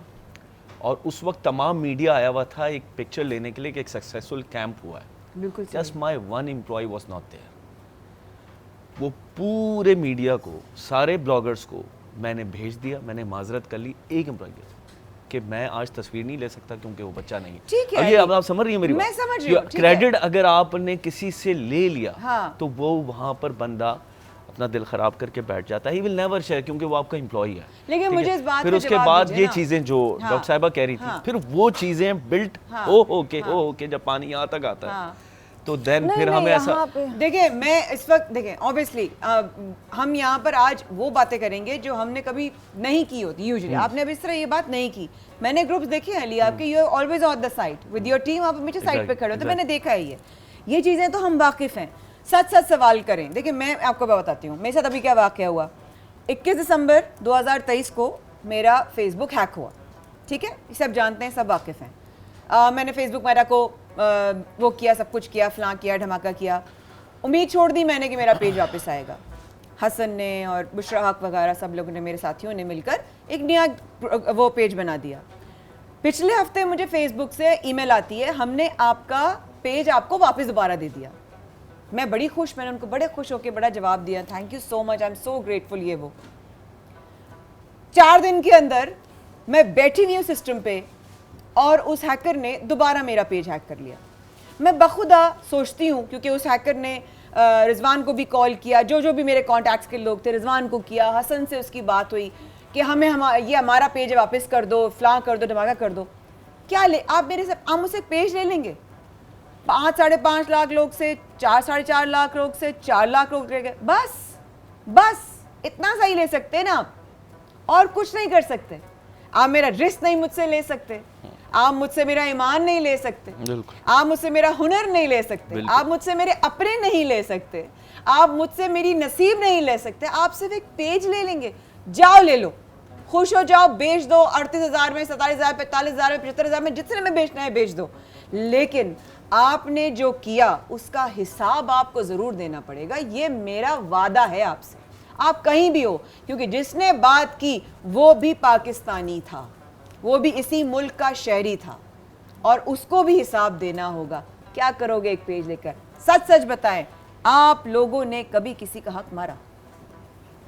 और उस वक्त तमाम मीडिया आया हुआ था एक पिक्चर लेने के लिए कि एक सक्सेसफुल कैंप हुआ है। बिल्कुल। Just my one employee was not there. वो पूरे मीडिया को, सारे ब्लॉगर्स को मैंने भेज दिया, मैंने माजरत कर ली एक एम्प्लॉय कि मैं आज तस्वीर नहीं ले सकता क्योंकि वो बच्चा नहीं है। ठीक है, ये अब आप समझ रही हैं मेरी बात? मैं समझ रही हूँ। क्रेडिट अगर आपने किसी से ले लिया, हाँ, तो वो वहाँ पर बंदा अपना दिल खराब करके बैठ जाता है। ही विल नेवर शेयर, क्योंकि वो आपका एम्प्लॉई है। लेकिन मुझे इस बात फिर उसके बाद ये चीजें जो डॉक्टर साहिबा कह रही थी, फिर वो चीजें बिल्ट हो के जब पानी यहाँ तक आता है तो देन नहीं, फिर नहीं, हमें ऐसा यहाँ पे देखिए मैं इस वक्त देखें ऑब्वियसली हम यहाँ पर आज वो बातें करेंगे जो हमने कभी नहीं की होती यूजुअली। आपने अभी इस तरह ये बात नहीं की। मैंने ग्रुप्स देखे हैं लिया आपके, you are always on the side with your team, आप हमेशा साइड पे खड़े हो, तो मैंने देखा है ये चीज़ें तो हम वाकिफ़ हैं। सच सच सवाल करें। देखिए मैं आपको बताती हूँ मेरे साथ अभी क्या वाक़या हुआ। 21 दिसंबर 2023 को मेरा फेसबुक हैक हुआ, ठीक है, सब जानते हैं, सब वाकिफ़ हैं। मैंने फेसबुक मेरा को वो किया, सब कुछ किया, फलां किया, धमाका किया। उम्मीद छोड़ दी मैंने कि मेरा पेज वापस आएगा। हसन ने और बुशरा हक वगैरह सब लोगों ने, मेरे साथियों ने मिलकर एक नया वो पेज बना दिया। पिछले हफ्ते मुझे फेसबुक से ईमेल आती है, हमने आपका पेज आपको वापस दोबारा दे दिया। मैं बड़ी खुश, मैंने उनको बड़े खुश होकर बड़ा जवाब दिया, thank you so much, I am so grateful. ये वो 4 दिन के अंदर मैं बैठी हुई हूँ सिस्टम पे और उस हैकर ने दोबारा मेरा पेज हैक कर लिया। मैं बखुदा सोचती हूँ, क्योंकि उस हैकर ने रिजवान को भी कॉल किया, जो भी मेरे कॉन्टैक्ट्स के लोग थे, रिजवान को किया, हसन से उसकी बात हुई कि ये हमारा पेज वापस कर दो, फ्लां कर दो, धमाका कर दो। क्या ले आप मेरे से, आप मुझसे पेज ले लेंगे? 5-5.5 लाख लोग से, 4-4.5 लाख लोग से 4 लाख लोग रह गए, बस इतना सही ले सकते हैं ना आप, और कुछ नहीं कर सकते। आप मेरा रिस्क नहीं मुझसे ले सकते, आप मुझसे मेरा ईमान नहीं ले सकते, आप मुझसे मेरा हुनर नहीं ले सकते, आप मुझसे मेरे अपने नहीं ले सकते, आप मुझसे मेरी नसीब नहीं ले सकते। आप सिर्फ एक पेज ले लेंगे, जाओ ले लो, खुश हो जाओ, बेच दो। 38,000 में, 47,000, 45,000 में, 75,000 में, जितने में बेचना है बेच दो। लेकिन आपने जो किया उसका हिसाब आपको जरूर देना पड़ेगा, ये मेरा वादा है आपसे, आप कहीं भी हो। क्योंकि जिसने बात की वो भी पाकिस्तानी था, वो भी इसी मुल्क का शहरी था, और उसको भी हिसाब देना होगा। क्या करोगे एक पेज लेकर? सच सच बताएं, आप लोगों ने कभी किसी का हक मारा?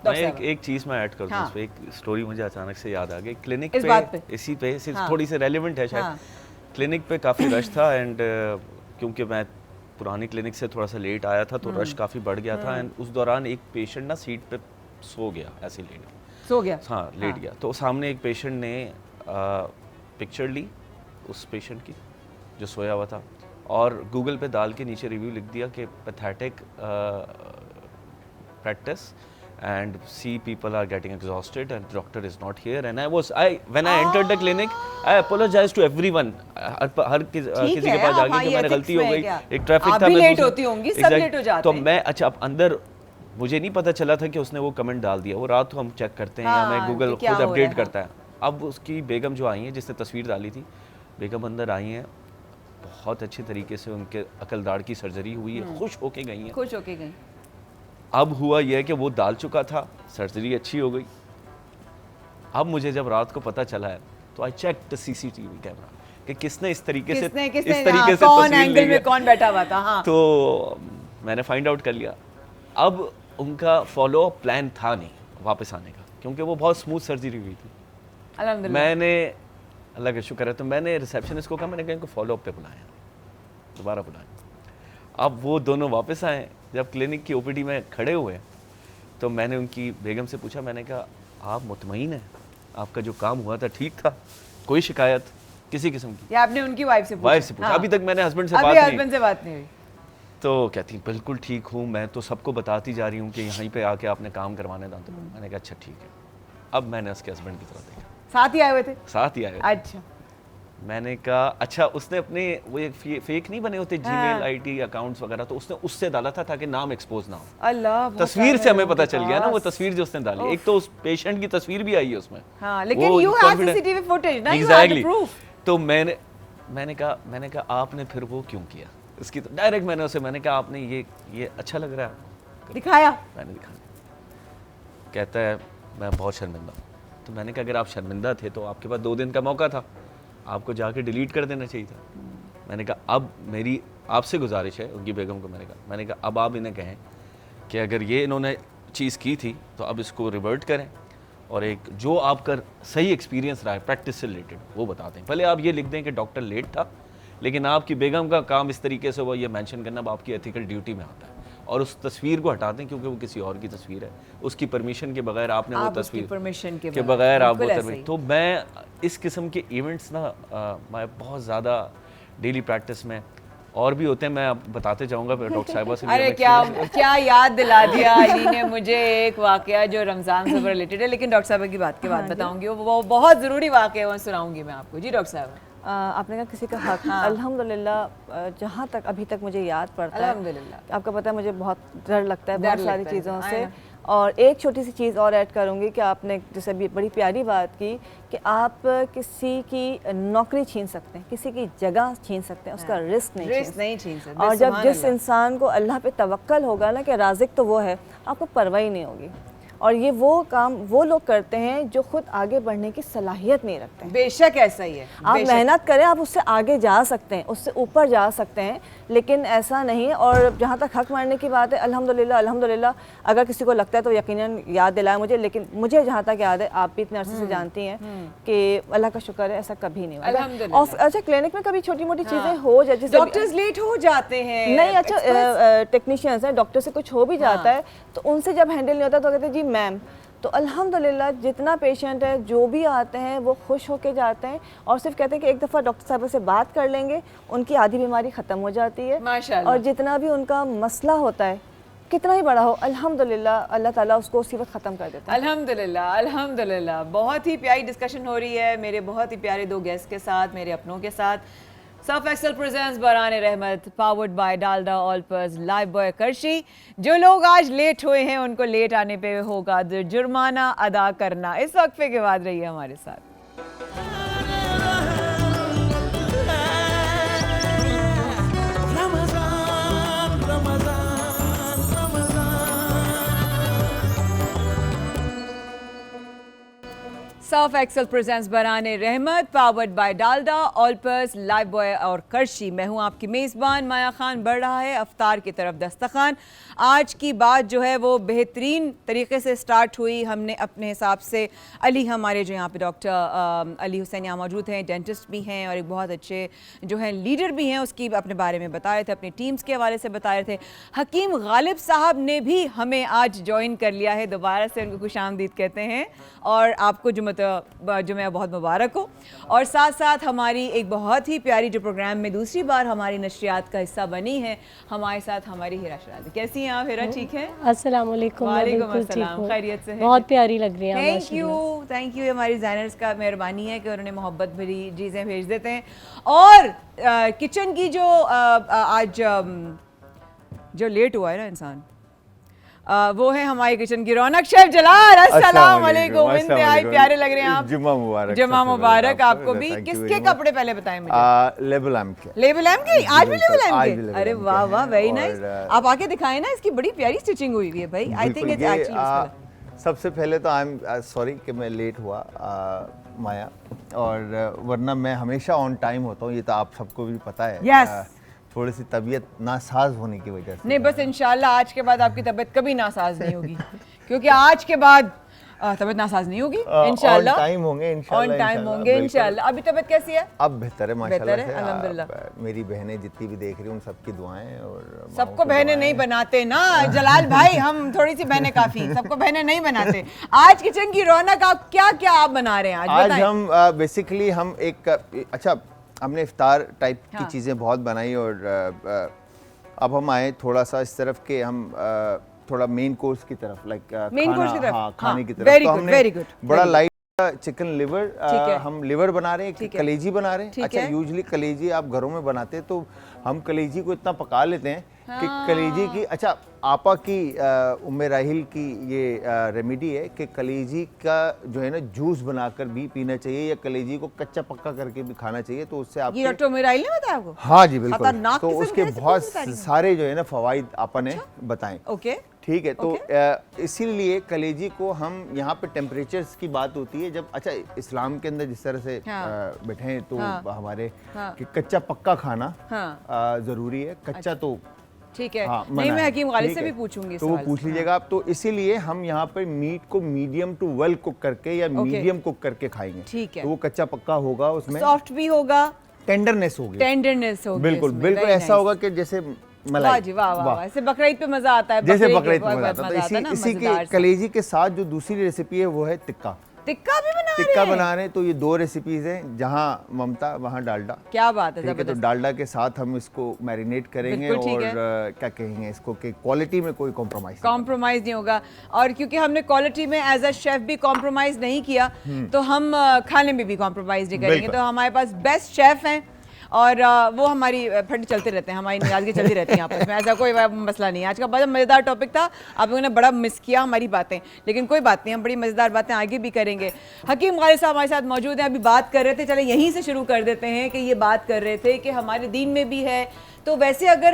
मैं एक चीज मैं ऐड कर दूं, इस पे एक स्टोरी मुझे अचानक से याद आ गई। क्लिनिक इस बात पे इसी पे सिर्फ थोड़ी सी रेलेवेंट है शायद। क्लिनिक पे काफ़ी रश था, एंड क्योंकि मैं पुरानी क्लिनिक से थोड़ा सा लेट आया था तो रश काफ़ी बढ़ गया था। एंड उस दौरान एक पेशेंट ना सीट पे सो गया, ऐसे सो गया, हाँ लेट गया। तो सामने एक पेशेंट ने पिक्चर ली उस पेशेंट की जो सोया हुआ था, और गूगल पे डाल के नीचे रिव्यू लिख दिया कि pathetic practice and see people are getting exhausted and doctor is not here, and when I entered the clinic I apologized to everyone, हर किसी के पास जाके कि मैंने गलती हो गई, एक ट्रैफिक था, मैं लेट होती होंगी, सब लेट हो जाते तो मैं अच्छा अब अंदर मुझे नहीं पता चला था कि उसने वो कमेंट डाल दिया। वो रात को हम चेक करते हैं या मैं गूगल खुद अपडेट करता है। अब उसकी बेगम जो आई है, जिसने तस्वीर डाली थी, बेगम अंदर आई हैं, बहुत अच्छे तरीके से उनके अकल दाढ़ की सर्जरी हुई है, खुश होके गई हैं, खुश होके गई। अब हुआ यह कि वो डाल चुका था, सर्जरी अच्छी हो गई। अब मुझे जब रात को पता चला है तो I check the CCTV camera कि किसने इस तरीके से कौन एंगल में कौन बैठा हुआ था। हाँ। तो मैंने फाइंड आउट कर लिया। अब उनका फॉलो अप प्लान था नहीं वापस आने का, क्योंकि वो बहुत स्मूथ सर्जरी हुई थी। अल्हम्दुलिल्लाह। मैंने अल्लाह का शुक्र है, तो मैंने रिसेप्शनिस्ट को कहा, मैंने कहा इनको फॉलो अप पे बुलाया, दोबारा बुलाया। अब वो दोनों वापस आए। जब क्लिनिक की ओपीडी में खड़े हुए तो मैंने उनकी बेगम से पूछा, मैंने कहा आप मुतमईन हैं, आपका जो काम हुआ था ठीक था, कोई शिकायत किसी किस्म की? या आपने उनकी वाइफ से पूछा? हाँ। अभी तक मैंने हस्बैंड से बात नहीं हुई। तो कहती बिल्कुल ठीक हूँ, मैं तो सबको बताती जा रही हूँ कि यहीं पे आके आपने काम करवाने था। तो मैंने कहा अच्छा ठीक है। अब मैंने उसके हस्बैंड की तरफ देखा, साथ ही आए हुए थे? साथ ही आए। अच्छा। मैंने कहा अच्छा, उसने अपने वो एक फेक नहीं बने होते जीमेल आईडी अकाउंट्स वगैरह, तो उसने उससे डाला था ताकि नाम एक्सपोज ना हो। अल्लाह, तस्वीर से हमें पता चल गया ना, वो तस्वीर जो उसने डाली, एक तो उस पेशेंट की तस्वीर भी आई है उसमें। हाँ, लेकिन you have CCTV footage, ना? Exactly. तो मैंने कहा आपने फिर वो क्यों किया? इसकी तो डायरेक्ट मैंने उसे मैंने कहा आपने ये अच्छा लग रहा है, दिखाया? मैंने दिखाया। कहता है मैं बहुत शर्मिंदा हूँ। तो मैंने कहा अगर आप शर्मिंदा थे तो आपके पास 2 दिन का मौका था, आपको जाके डिलीट कर देना चाहिए था। मैंने कहा अब मेरी आपसे गुजारिश है, उनकी बेगम को मैंने कहा अब आप इन्हें कहें कि अगर ये इन्होंने चीज़ की थी तो अब इसको रिवर्ट करें, और एक जो आपका सही एक्सपीरियंस रहा है प्रैक्टिस से रिलेटेड वो बता दें। भले आप ये लिख दें कि डॉक्टर लेट था, लेकिन आपकी बेगम का काम इस तरीके से वो ये मेंशन करना आपकी एथिकल ड्यूटी में आता है, और उस तस्वीर को हटा दें क्योंकि वो किसी और की तस्वीर है, उसकी परमिशन के बगैर आपने वो तस्वीर परमिशन के बगैर आप वो तस्वीर। तो मैं इस किस्म के इवेंट्स ना मैं बहुत ज़्यादा डेली प्रैक्टिस में और भी होते हैं, मैं अब बताते जाऊंगा डॉक्टर साहिबा से भी अरे हमें क्या experience क्या याद दिला दिया अली ने मुझे एक वाकया जो रमज़ान से रिलेटेड है, लेकिन डॉक्टर साहब की बात के बाद बताऊंगी, वो बहुत ज़रूरी वाकया है, वो सुनाऊंगी मैं आपको। जी डॉक्टर साहब। आपने कहा किसी का हक, अल्हम्दुलिल्लाह जहाँ तक अभी तक मुझे याद पड़ता है, अल्हम्दुलिल्लाह। आपको पता है मुझे बहुत डर लगता है डर बहुत सारी लगता है, चीज़ों I से। know। और एक छोटी सी चीज़ और ऐड करूँगी कि आपने जैसे अभी बड़ी प्यारी बात की कि आप किसी की नौकरी छीन सकते हैं, किसी की जगह छीन सकते हैं, उसका रिस्क नहीं छीन सकते। और जब जिस इंसान को अल्लाह पे तवक्कल होगा ना कि राज़िक तो वो है, आपको परवाह ही नहीं होगी। और ये वो काम वो लोग करते हैं जो खुद आगे बढ़ने की सलाहियत नहीं रखते हैं। बेशक ऐसा ही है, आप मेहनत करें, आप उससे आगे जा सकते हैं, उससे ऊपर जा सकते हैं, लेकिन ऐसा नहीं है। और जहाँ तक हक मारने की बात है, अल्हम्दुलिल्लाह अल्हम्दुलिल्लाह, अगर किसी को लगता है तो यकीनन याद दिलाए मुझे, लेकिन मुझे जहाँ तक याद है, आप भी इतने अरसे से जानती हैं कि अल्लाह का शुक्र है ऐसा कभी नहीं हुआ। अल्हम्दुलिल्लाह। अच्छा, क्लिनिक में कभी छोटी मोटी चीज़ें हो जाए, जैसे डॉक्टर्स लेट हो जाते हैं, नहीं, अच्छा टेक्नीशियंस हैं, डॉक्टर से कुछ हो भी जाता है तो उनसे जब हैंडल नहीं होता तो कहते हैं जी मैम। तो अल्हम्दुलिल्लाह जितना पेशेंट है जो भी आते हैं वो खुश होके जाते हैं और सिर्फ कहते हैं कि एक दफ़ा डॉक्टर साहब से बात कर लेंगे, उनकी आधी बीमारी ख़त्म हो जाती है। माशाअल्लाह। और जितना भी उनका मसला होता है, कितना ही बड़ा हो, अल्हम्दुलिल्लाह अल्लाह ताला उसको उसी वक्त ख़त्म कर देता है। अल्हम्दुलिल्लाह अल्हम्दुलिल्लाह। बहुत ही प्यारी डिस्कशन हो रही है मेरे बहुत ही प्यारे दो गेस्ट के साथ, मेरे अपनों के साथ। Surf Excel presents Barane Rahmat, powered by Dalda Olpers, Lifebuoy करशी। जो लोग आज लेट हुए हैं उनको लेट आने पे होगा जुर्माना अदा करना। इस वक्फे के बाद रहिए हमारे साथ। Surf Excel presents Barane Rahmat, powered by Dalda Olpers, life boy और करशी। मैं हूं आपकी मेज़बान माया खान। बढ़ रहा है अफ्तार की तरफ दस्तखान। आज की बात जो है वो बेहतरीन तरीके से स्टार्ट हुई। हमने अपने हिसाब से, अली हमारे जो यहाँ पे डॉक्टर अली हुसैन यहाँ मौजूद हैं, डेंटिस्ट भी हैं और एक बहुत अच्छे जो हैं लीडर भी हैं, उसकी अपने बारे में बता रहे थे, अपनी टीम्स के हवाले से बता रहे थे। हकीम गालिब साहब ने भी हमें आज ज्वाइन कर लिया है, दोबारा से उनको खुशामदीद कहते हैं और आपको जुम्मे बहुत मुबारक हो। और साथ साथ हमारी एक बहुत ही प्यारी जो प्रोग्राम में दूसरी बार हमारी नशरियात का हिस्सा बनी है, हमारे साथ हमारी हिरा शराजी। कैसी हैं आप हिरा? ठीक है, अस्सलाम वालेकुम। वालेकुम अस्सलाम, खैरियत से हैं? बहुत प्यारी लग रही है। Thank you. हमारी डिज़ाइनर्स का मेहरबानी है कि उन्होंने मोहब्बत भरी चीज़ें भेज देते हैं। और किचन की जो आज जो लेट हुआ है ना इंसान, वो है हमारी किचन की रौनक, शेफ जलाल। अस्सलाम वालेकुम, इंतहाई प्यारे लग रहे हैं आप। जुम्मा मुबारक। जुम्मा मुबारक आपको भी। किसके कपड़े पहले बताएं मुझे? लेबल एम के। लेबल एम के? आज भी लेबल एम आज के? भी लेबल अरे एम के वाह वाह, हैं। वेरी और, नाइस। आप आके दिखाएं ना, इसकी बड़ी प्यारी स्टिचिंग हुई हुई है भाई। आई थिंक इट्स एक्चुअली सबसे पहले तो आई एम सॉरी कि मैं लेट हुआ माया, और वरना मैं हमेशा ऑन टाइम होता हूँ, ये तो आप सबको भी पता है। Yes। थोड़ी सी तबीयत नासाज होने की वजह से। नहीं, बस इंशाल्लाह आज के बाद आपकी तबीयत कभी नासाज नहीं होगी, क्योंकि आज के बाद तबीयत नासाज नहीं होगी इंशाल्लाह। ऑन टाइम होंगे इंशाल्लाह। ऑन टाइम होंगे इंशाल्लाह। अभी तबीयत कैसी है? अब बेहतर है माशाल्लाह बेहतर है, से। अल्हम्दुलिल्लाह। मेरी बहनें जितनी भी देख रही हैं उन सबकी दुआएं, और सबको बहनें नहीं बनाते ना जलाल भाई, हम थोड़ी सी बहनें काफी, सबको बहनें नहीं बनाते। आज किचन की रौनक, आप क्या क्या आप बना रहे हैं आज बताएं। हम बेसिकली हम एक अच्छा, हमने इफ्तार टाइप की चीज़ें बहुत बनाई, और अब हम आए थोड़ा सा इस तरफ के, हम थोड़ा मेन कोर्स की तरफ, लाइक मेन कोर्स की तरफ, हाँ, खाने की तरफ। वेरी तो गुड, हमने वेरी गुड। बड़ा लाइट चिकन लिवर, है। हम लिवर बना रहे हैं, कलेजी बना रहे हैं। ठीक अच्छा, है। यूजुअली कलेजी आप घरों में बनाते हैं तो हम कलेजी को इतना पका लेते हैं कि कलेजी की, अच्छा आपा की उम्मे राहिल की ये रेमेडी है कि कलेजी का जो है ना जूस बनाकर भी पीना चाहिए, या कलेजी को कच्चा पक्का करके भी खाना चाहिए, तो उससे आप ये डॉक्टर मिराइल ने बताया आपको? हाँ जी बिल्कुल। खतरनाक तो किस्म उसके के बहुत रेसिपीज बता रही हैं। सारे जो है ना फवाइद आपने ने बताएं। ओके, ठीक है। तो इसीलिए कलेजी को हम यहाँ पे टेम्परेचर्स की बात होती है जब, अच्छा इस्लाम के अंदर जिस तरह से बैठे हैं तो हमारे कि कच्चा पक्का खाना ज़रूरी है, कच्चा तो ठीक है। हाँ, नहीं, मैं हकीम गालिब ठीक से है। भी पूछूंगी तो वो पूछ लीजिएगा आप। तो इसीलिए हम यहाँ पर मीट को मीडियम टू वेल कुक करके या मीडियम कुक करके खाएंगे। ठीक है। तो वो कच्चा पक्का होगा, उसमें सॉफ्ट भी होगा, टेंडरनेस होगी, टेंडरनेस होगी। बिल्कुल बिल्कुल ऐसा होगा कि जैसे मलाई। वाह जी वाह वाह वाह, ऐसे बकरीद पे मजा आता है, जैसे बकरीद बकरीद पे में आता है। तो मजा आता है ना, इसी के मजेदार सा। कलेजी के साथ जो दूसरी रेसिपी है वो है टिक्का। टिक्का भी बनाते टिक्का बना रहे हैं तो ये 2 रेसिपीज हैं, जहाँ ममता वहाँ डालडा। क्या बात है, ठीक है, तो जबरदस्त। डालडा के साथ हम इसको मैरिनेट करेंगे बिल्कुल ठीक और है। क्या कहेंगे इसको कि क्वालिटी में कोई कॉम्प्रोमाइज कॉम्प्रोमाइज नहीं होगा, और क्योंकि हमने क्वालिटी में एज अ शेफ भी कॉम्प्रोमाइज नहीं किया तो हम खाने में भी कॉम्प्रोमाइज नहीं करेंगे। बिल्कुल। तो हमारे पास बेस्ट शेफ हैं और वो हमारी फट चलते रहते हैं, हमारी नाराजगी चलती रहती है आपस में, ऐसा कोई मसला नहीं है। आज का बड़ा मज़ेदार टॉपिक था, आप लोगों ने बड़ा मिस किया हमारी बातें, लेकिन कोई बात नहीं, हम बड़ी मज़ेदार बातें आगे भी करेंगे। हकीम गालिब साहब हमारे साथ मौजूद हैं, अभी बात कर रहे थे, चले यहीं से शुरू कर देते हैं कि ये बात कर रहे थे कि हमारे दीन में भी है। तो वैसे अगर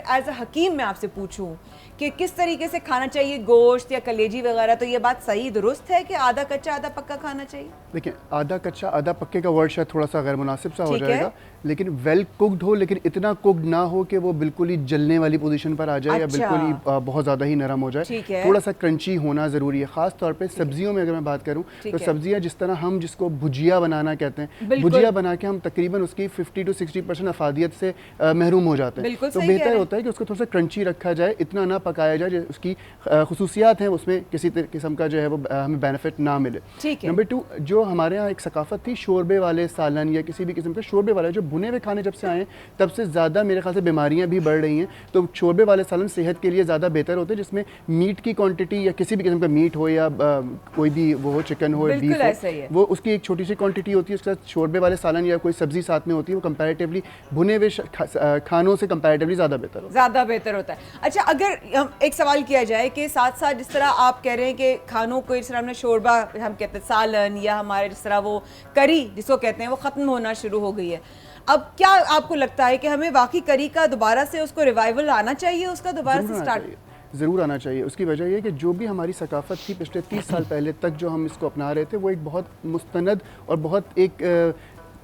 एज अ हकीम मैं आपसे पूछूं कि किस तरीके से खाना चाहिए गोश्त या कलेजी वगैरह, तो ये बात सही दुरुस्त है कि आधा कच्चा आधा पक्का खाना चाहिए? देखिए, आधा कच्चा आधा पक्के का वर्ड शायद थोड़ा सा गैर मुनासिब सा हो ठीक है। जाएगा, लेकिन वेल कुक्ड हो, लेकिन इतना कुक्ड ना हो कि वो बिल्कुल ही जलने वाली पोजीशन पर आ जाए या अच्छा। बिल्कुल ही बहुत ज़्यादा ही नरम हो जाए। ठीक है। थोड़ा सा क्रंची होना ज़रूरी है। ख़ास तौर पे सब्जियों में अगर मैं बात करूँ ठीक तो है। सब्जियाँ जिस तरह हम जिसको भुजिया बनाना कहते हैं, बिल्कुल। भुजिया बना के हम तकरीबन उसकी 50 to 60% अफादियत से महरूम हो जाते हैं। बिल्कुल तो सही कह बेहतर रहे हैं। होता है कि उसको थोड़ा सा क्रंची रखा जाए, इतना ना पकाया जाए उसकी खसूसियात हैं उसमें किसी किस्म का जो है वो हमें बेनिफिट ना मिले। ठीक है। नंबर 2, जो हमारे यहाँ एक सकाफत थी शोरबे वाले सालन या किसी भी किस्म के शोरबे वाले, जो भुने हुए खाने जब से आए तब से ज़्यादा मेरे ख्याल से बीमारियाँ भी बढ़ रही हैं। तो शोरबे वाले सालन सेहत के लिए ज़्यादा बेहतर होते हैं, जिसमें मीट की क्वांटिटी या किसी भी किस्म का मीट हो या कोई भी वो हो, चिकन हो या बिल्कुल बीफ ऐसा ही है। हो, वो उसकी एक छोटी सी क्वांटिटी होती है। उसके साथ शोरबे वाले सालन या कोई सब्जी साथ में होती है, वो कंपैरेटिवली भुने हुए खानों से कंपैरेटिवली ज़्यादा बेहतर होता है। ज़्यादा बेहतर होता है। अच्छा, अगर हम एक सवाल किया जाए कि साथ साथ जिस तरह आप कह रहे हैं कि खानों को जिस तरह हमने शोरबा हम कहते हैं सालन या हमारे जिस तरह वो करी जिसको कहते हैं वो ख़त्म होना शुरू हो गई है, अब क्या आपको लगता है कि हमें वाकई करी का दोबारा से उसको रिवाइवल आना चाहिए, उसका दोबारा से स्टार्ट? ज़रूर आना चाहिए। उसकी वजह यह है कि जो भी हमारी सकाफत थी पिछले 30 साल पहले तक जो हम इसको अपना रहे थे, वो एक बहुत मुस्तनद और बहुत एक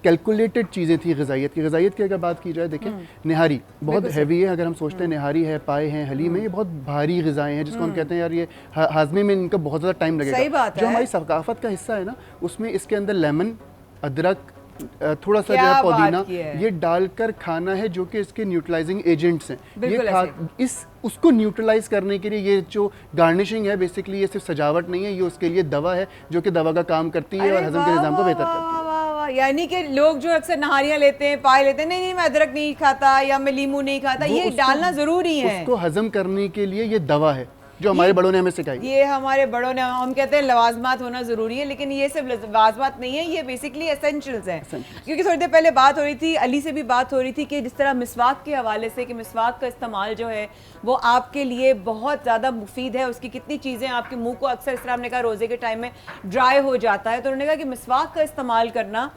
कैलकुलेटेड चीज़ें थी। ग़िज़ाइयत की अगर बात की जाए, देखें निहारी बहुत हैवी है। अगर हम सोचते हैं निहारी है, पाए हैं, हलीम है, ये बहुत भारी ग़िज़ाएँ हैं जिसको हम कहते हैं यार ये हाज़मे में इनका बहुत ज़्यादा टाइम लगेगा। सही बात जो है। हमारी सकाफत का हिस्सा है ना, उसमें इसके अंदर लेमन, अदरक, थोड़ा सा जो क्या है बात पुदीना, की है। ये डालकर खाना है, जो कि इसके न्यूट्रलाइजिंग एजेंट्स हैं। बिल्कुल ये ऐसे। इस उसको न्यूट्रलाइज करने के लिए ये जो गार्निशिंग है बेसिकली ये सिर्फ सजावट नहीं है, ये उसके लिए दवा है जो कि दवा का काम करती है और हजम के निज़ाम को बेहतर करती है। यानी कि लोग जो अक्सर नहारियां लेते हैं, पाए लेते हैं, नहीं नहीं मैं अदरक नहीं खाता या मैं लीमू नहीं खाता, वो ये उसको- डालना जरूरी है। उसको हजम करने के लिए ये दवा है जो हमारे बड़ों ने हमें सिखाई। ये हमारे बड़ों ने, हम कहते हैं लवाजमात होना ज़रूरी है, लेकिन ये सिर्फ लवाजमात नहीं है, ये बेसिकली एसेंशियल्स हैं। क्योंकि थोड़ी देर पहले बात हो रही थी, अली से भी बात हो रही थी कि जिस तरह मिसवाक के हवाले से कि मिसवाक का इस्तेमाल जो है वो आपके लिए बहुत ज़्यादा मुफीद है, उसकी कितनी चीज़ें आपके मुंह को अक्सर इस तरह हमने कहा रोज़े के टाइम में ड्राई हो जाता है, तो उन्होंने कहा कि मिसवाक का इस्तेमाल करना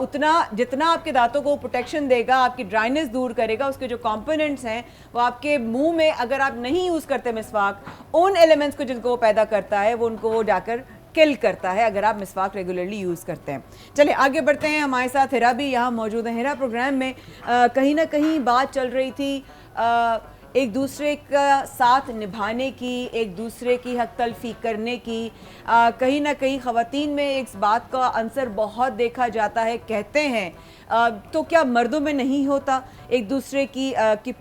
उतना जितना आपके दांतों को प्रोटेक्शन देगा, आपकी ड्राइनेस दूर करेगा, उसके जो कंपोनेंट्स हैं वो आपके मुंह में अगर आप नहीं यूज़ करते मिसवाक, उन एलिमेंट्स को जिनको वो पैदा करता है वो उनको वो जाकर किल करता है अगर आप मिसवाक रेगुलरली यूज़ करते हैं। चलिए आगे बढ़ते हैं, हमारे साथ हिरा भी यहाँ मौजूद है। हिरा, प्रोग्राम में कहीं ना कहीं बात चल रही थी एक दूसरे का साथ निभाने की, एक दूसरे की हक तलफी करने की, कहीं ना कहीं ख़वातीन में इस बात का अंसर बहुत देखा जाता है, कहते हैं तो क्या मर्दों में नहीं होता एक दूसरे की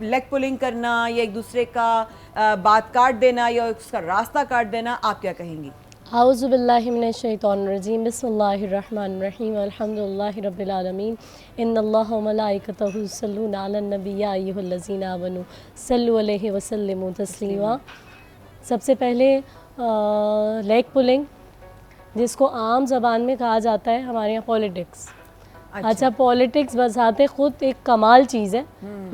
लेग पुलिंग करना या एक दूसरे का बात काट देना या उसका रास्ता काट देना, आप क्या कहेंगी? आऊज़ुबिल्लाहि मिनश्शैतानिर्रजीम, बिस्मिल्लाहिर्रहमानिर्रहीम, अल्हम्दुलिल्लाहि रब्बिल आलमीन, इन्नल्लाहा व मलाइकतहु युसल्लूना अलन नबी या अय्युहल्लज़ीना आमनू सल्लु अलैहि व सल्लिमू तस्लीमा। सबसे पहले लेग पुलिंग, जिसको आम ज़बान में कहा जाता है हमारे यहाँ पॉलिटिक्स। अच्छा, पॉलिटिक्स बज़ाते ख़ुद एक कमाल चीज़ है,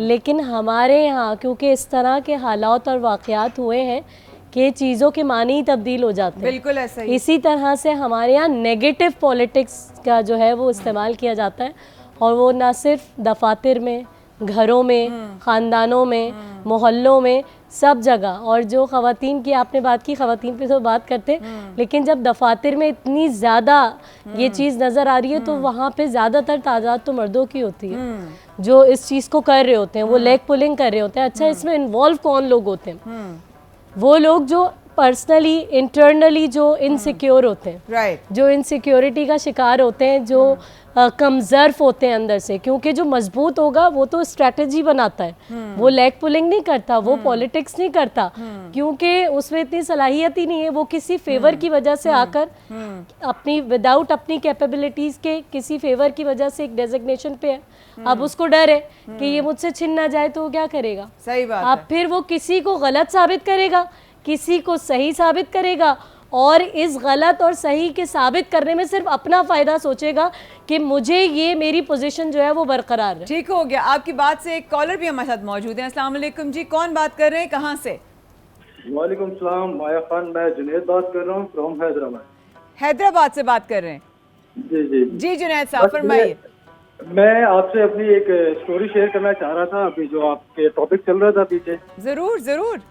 लेकिन हमारे यहाँ क्योंकि इस तरह के हालात और वाक़यात हुए हैं कि चीज़ों के मानी ही तब्दील हो जाते हैं। बिल्कुल ऐसा ही। इसी तरह से हमारे यहाँ नेगेटिव पॉलिटिक्स का जो है वो इस्तेमाल किया जाता है, और वो ना सिर्फ दफातर में, घरों में, ख़ानदानों में, मोहल्लों में, सब जगह। और जो ख़वातीन की आपने बात की, ख़वातीन पे तो बात करते, लेकिन जब दफातर में इतनी ज़्यादा ये चीज़ नज़र आ रही है तो वहाँ पे ज़्यादातर तादाद तो मर्दों की होती है जो इस चीज़ को कर रहे होते हैं, वो लेग पुलिंग कर रहे होते हैं। अच्छा, इसमें इन्वॉल्व कौन लोग होते हैं? वो लोग जो पर्सनली इंटरनली जो इनसिक्योर होते हैं, जो इनसिक्योरिटी का शिकार होते हैं, जो कमज़र्फ होते हैं अंदर से, क्योंकि जो मजबूत होगा वो तो स्ट्रेटजी बनाता है, वो लेग पुलिंग नहीं करता, वो पॉलिटिक्स नहीं करता, क्योंकि उसमें इतनी सलाहियत ही नहीं है। वो किसी फेवर की वजह से आकर अपनी विदाउट अपनी कैपेबिलिटीज़ के किसी फेवर की वजह से एक डेजिग्नेशन पे है, अब उसको डर है कि ये मुझसे छिन ना जाए तो वो क्या करेगा। सही बात अब है। फिर वो किसी को गलत साबित करेगा, किसी को सही साबित करेगा, और इस गलत और सही के साबित करने में सिर्फ अपना फ़ायदा सोचेगा कि मुझे ये मेरी पोजीशन जो है वो बरकरार है। ठीक हो गया। आपकी बात से एक कॉलर भी हमारे साथ मौजूद है। अस्सलाम वालेकुम जी, कौन बात कर रहे हैं, कहाँ से? वालेकुम सलाम माया खान, मैं जुनैद बात कर रहा हूँ फ्रॉम हैदराबाद। हैदराबाद से बात कर रहे हैं। जी जी जी जुनैद साहब बस फरमाइए। मैं आपसे अपनी एक स्टोरी शेयर करना चाह रहा था, अभी जो आपके टॉपिक चल रहा था पीछे। जरूर जरूर।